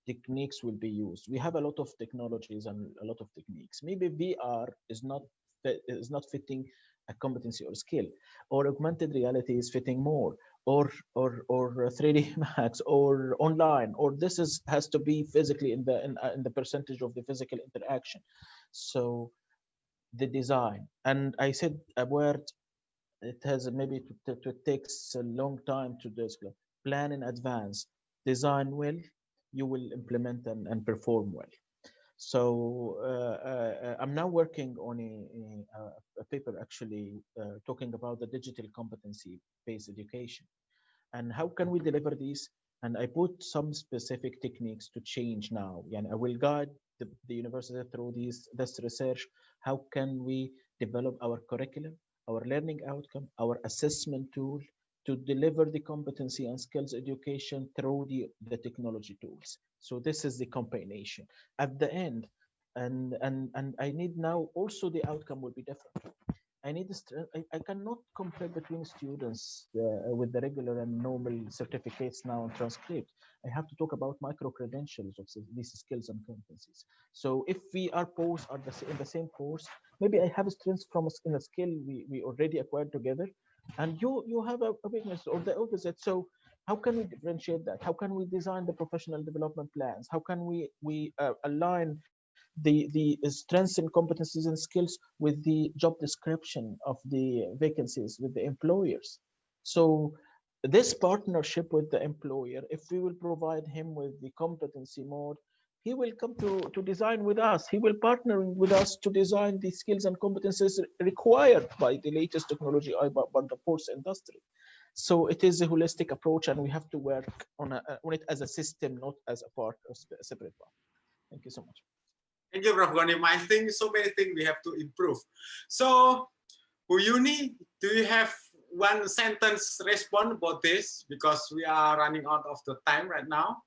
techniques will be used. We have a lot of technologies and a lot of techniques. Maybe VR is not fitting a competency or skill, or augmented reality is fitting more, or 3D Max, or online, or this has to be physically in the percentage of the physical interaction. So the design, and I said a word, it has maybe to takes a long time to display. Plan in advance, design well, you will implement and perform well. So I'm now working on a paper actually talking about the digital competency-based education and how can we deliver these. And I put some specific techniques to change now. And I will guide the university through this research. How can we develop our curriculum, our learning outcome, our assessment tool to deliver the competency and skills education through the technology tools. So this is the combination. At the end, and I need now also the outcome will be different. I cannot compare between students with the regular and normal certificates now and transcript. I have to talk about micro credentials of these skills and competencies. So if we are both are in the same course, maybe I have strengths from in a skill we already acquired together, and you have a weakness or the opposite. So how can we differentiate that? How can we design the professional development plans? How can we align the strengths and competencies and skills with the job description of the vacancies with the employers? So this partnership with the employer, if we will provide him with the competency mode, he will come to design with us. He will partner with us to design the skills and competencies required by the latest technology by the force industry. So it is a holistic approach, and we have to work on it as a system, not as a part, a separate part. Thank you so much. Thank you, Prof. Gonim. I think so many things we have to improve. So, Bu Yuni, do you have one sentence response about this? Because we are running out of the time right now.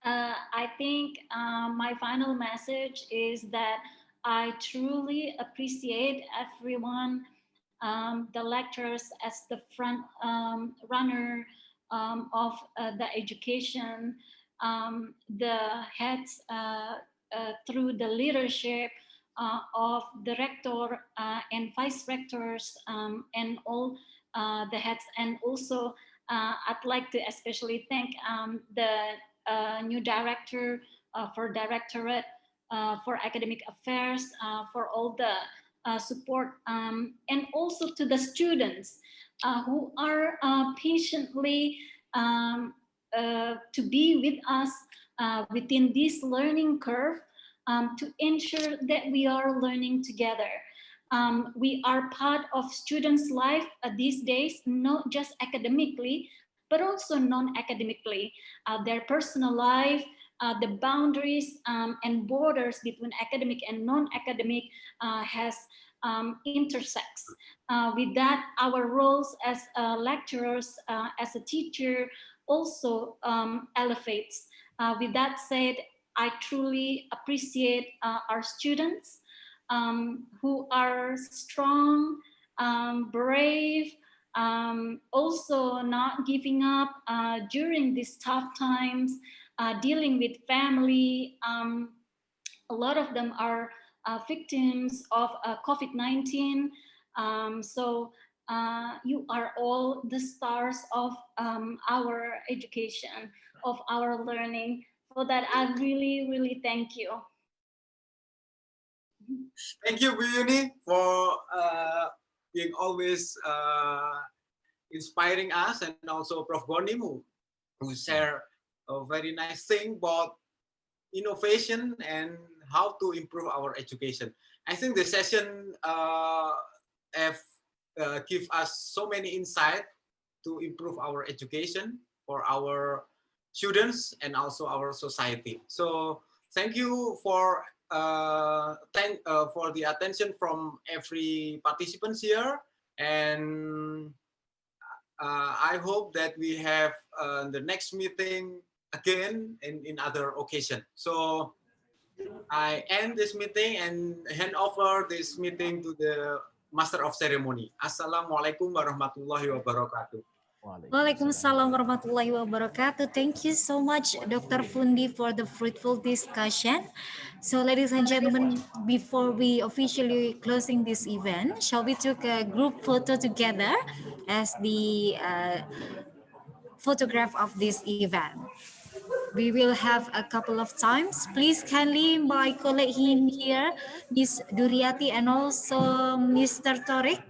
I think my final message is that I truly appreciate everyone, the lecturers as the front runner of the education, the heads through the leadership of the rector and vice rectors and all the heads. And also I'd like to especially thank the new director for directorate for academic affairs for all the support, and also to the students who are patiently to be with us within this learning curve, to ensure that we are learning together. We are part of students' life these days, not just academically, but also non-academically. Their personal life, the boundaries and borders between academic and non-academic has intersects. With that, our roles as lecturers, as a teacher, also elevates. With that said, I truly appreciate our students who are strong, brave, also not giving up during these tough times, dealing with family. A lot of them are victims of COVID-19. So you are all the stars of our education, of our learning. For that, I really, really thank you. Thank you, Bu Yuni, for being always inspiring us, and also Prof. Gonim, who share a very nice thing about innovation and how to improve our education. I think the session have give us so many insight to improve our education for our students and also our society. So thank you for the attention from every participants here, and I hope that we have the next meeting again in other occasion. So I end this meeting and hand over this meeting to the Master of Ceremony. Assalamualaikum warahmatullahi wabarakatuh. Waalaikumsalam warahmatullahi wabarakatuh. Thank you so much, Dr. Fundi, for the fruitful discussion. So, ladies and gentlemen, before we officially closing this event, shall we take a group photo together as the photograph of this event? We will have a couple of times. Please kindly my colleague in here, Miss Duriati and also Mr. Torik.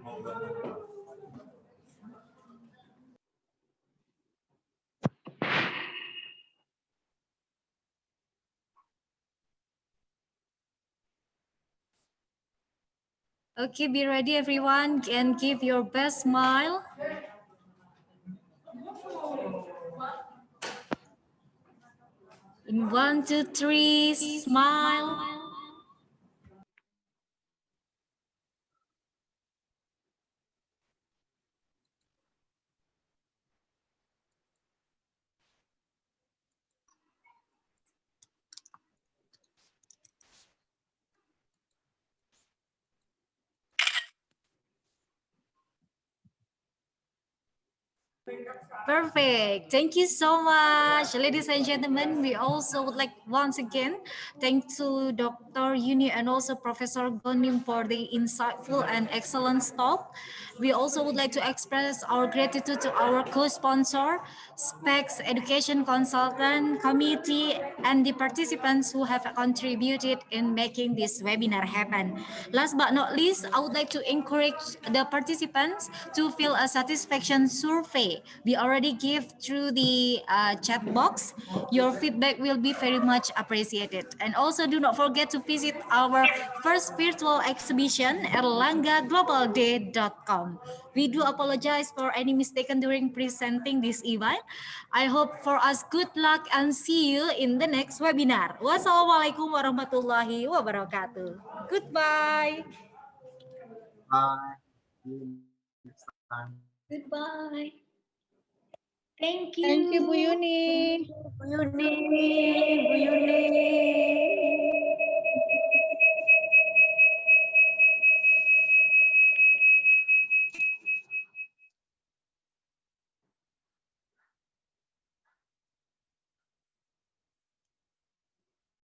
Okay, be ready everyone and give your best smile. In 1, 2, 3, smile. Perfect. Thank you so much, ladies and gentlemen. We also would like once again thank to Dr. Yuni and also Professor Gonim for the insightful and excellent talk. We also would like to express our gratitude to our co-sponsor, Specs Education Consultant Committee, and the participants who have contributed in making this webinar happen. Last but not least, I would like to encourage the participants to fill a satisfaction survey. We already give through the chat box. Your feedback will be very much appreciated. And also do not forget to visit our first virtual exhibition at langgaglobalday.com. We do apologize for any mistaken during presenting this event. I hope for us good luck and see you in the next webinar. Wassalamualaikum warahmatullahi wabarakatuh. Goodbye. Bye. See you next time. Goodbye. Thank Thank you, Bu you. Yuni. Bu Yuni.